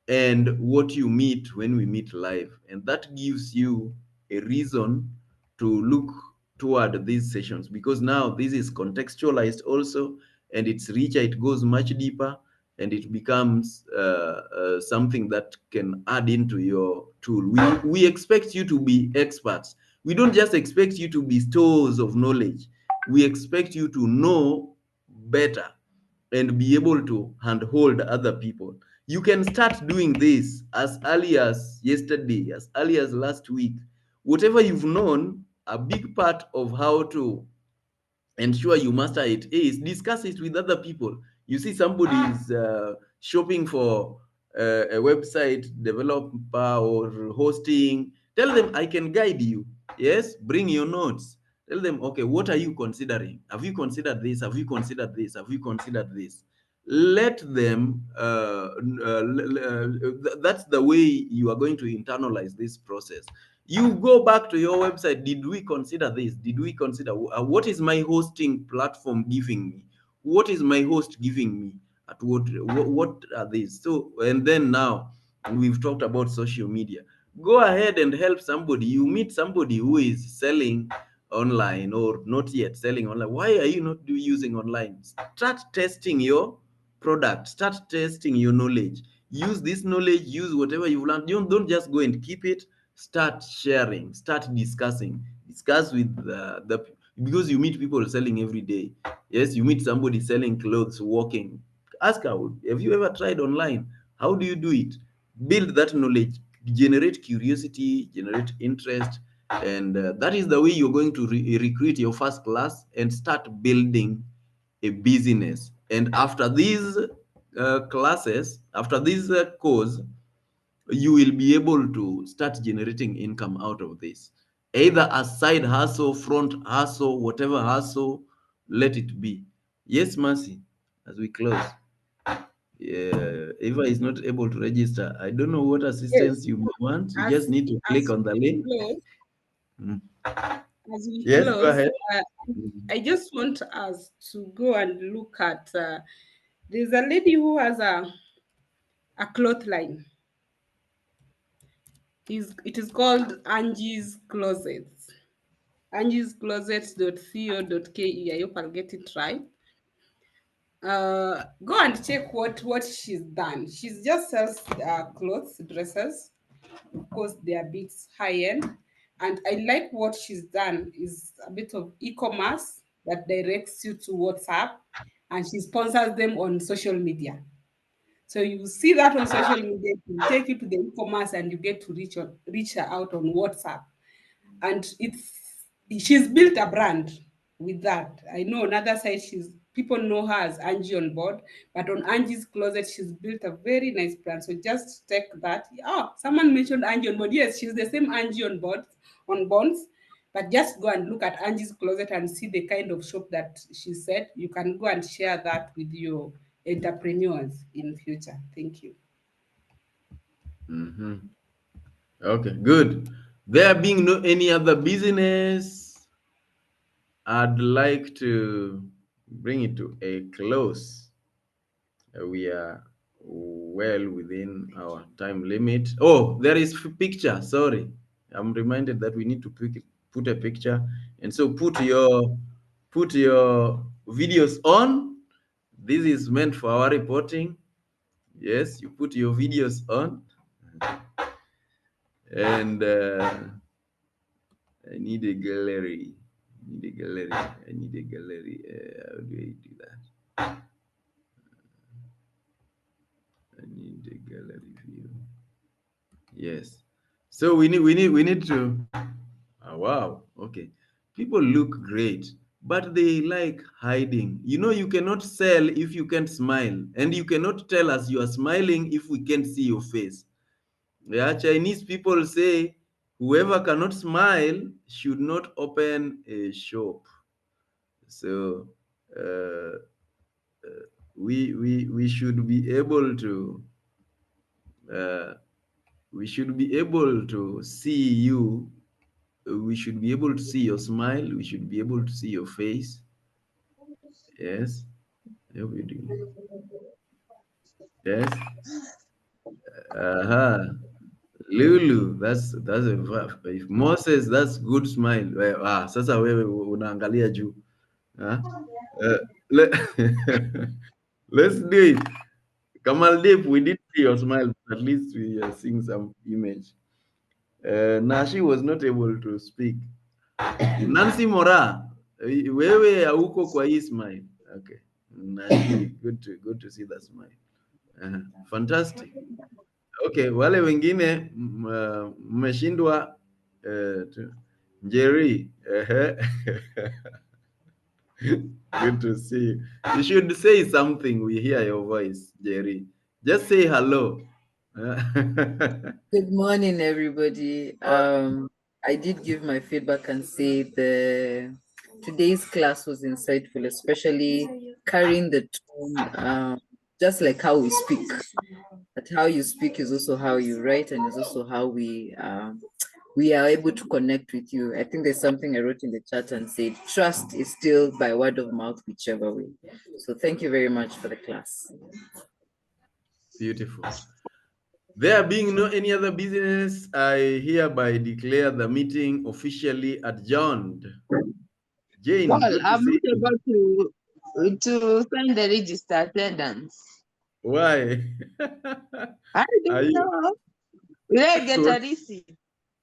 and what you meet when we meet live, and that gives you a reason to look toward these sessions, because now this is contextualized also, and it's richer, it goes much deeper, and it becomes something that can add into your tool. We expect you to be experts. We don't just expect you to be stores of knowledge. We expect you to know better and be able to handhold other people. You can start doing this as early as yesterday, as early as last week. Whatever you've known, a big part of how to ensure you master it is discuss it with other people. You see somebody is shopping for a website developer or hosting, tell them I can guide you. Yes, bring your notes. Tell them, okay, what are you considering? Have you considered this? Have you considered this? Have you considered this? Let them, that's the way you are going to internalize this process. You go back to your website. Did we consider this? Did we consider what is my hosting platform giving me? What is my host giving me? At what are these? So, and then now we've talked about social media. Go ahead and help somebody. You meet somebody who is selling online or not yet selling online. Why are you not using online? Start testing your product. Start testing your knowledge. Use this knowledge. Use whatever you've learned. Don't just go and keep it. Start sharing, start discussing, discuss with because you meet people selling every day. Yes, you meet somebody selling clothes, walking, ask her, have you ever tried online? How do you do it? Build that knowledge, generate curiosity, generate interest, and that is the way you're going to recruit your first class and start building a business. And after these classes, after this course, you will be able to start generating income out of this, either a side hustle, front hustle, whatever hustle, let it be. Yes, Mercy, as we close. Eva is not able to register. I don't know what assistance Yes, you want. You just as need to click on the link. close, Mm. as we Yes, go close, ahead. I just want us to go and look at. There's a lady who has a cloth line. It is called Angie's Closets. angiesclosets.co.ke. I hope I'll get it right. Go and check what she's done. She's just sells clothes, dresses. Of course, they are a bit high end, and I like what she's done is a bit of e-commerce that directs you to WhatsApp, and she sponsors them on social media. So you see that on social media, it will take you to the e-commerce, and you get to reach her out on WhatsApp. And she's built a brand with that. I know another side, people know her as Angie on board, but on Angie's Closet, she's built a very nice brand. So just take that. Oh, someone mentioned Angie on board. Yes, she's the same Angie on board on Bonds. But just go and look at Angie's Closet and see the kind of shop that she said. You can go and share that with your entrepreneurs in future. Thank you. Okay, good. There being no any other business, I'd like to bring it to a close. We are well within our time limit. Oh, there is picture. Sorry, I'm reminded that we need to put a picture, and so put your videos on. This is meant for our reporting. Yes, you put your videos on, and I need a gallery. I need a gallery. I need a gallery. How do I do that? I need a gallery view. Yes. So we need to. Oh, wow. Okay. People look great, but they like hiding. You know, you cannot sell if you can't smile, and you cannot tell us you are smiling if we can't see your face. Yeah, Chinese people say whoever cannot smile should not open a shop. So we should be able to we should be able to see you. We should be able to see your smile. We should be able to see your face. Yes. I hope you do. Yes. Lulu, that's a if Moses, that's good smile. Sasa wewe unaangalia juu. Let, let's do it. Kamal Deep, we did see your smile, but at least we are seeing some image. Nashi was not able to speak. Nancy Mora, wewe hauko kwa hii smile. Okay. Nashi, good to see that smile. Fantastic. Okay, wale wengine mmeshindwa Jerry. Good to see you. You should say something. We hear your voice, Jerry. Just say hello. Good morning, everybody. I did give my feedback and say today's class was insightful, especially carrying the tone, just like how we speak. That how you speak is also how you write, and is also how we are able to connect with you. I think there's something I wrote in the chat and said, trust is still by word of mouth, whichever way. So thank you very much for the class. Beautiful. There being no any other business, I hereby declare the meeting officially adjourned. Jane, well, good to I'm see not you. able to send the register attendance. Why? I don't know. Will I get a receipt?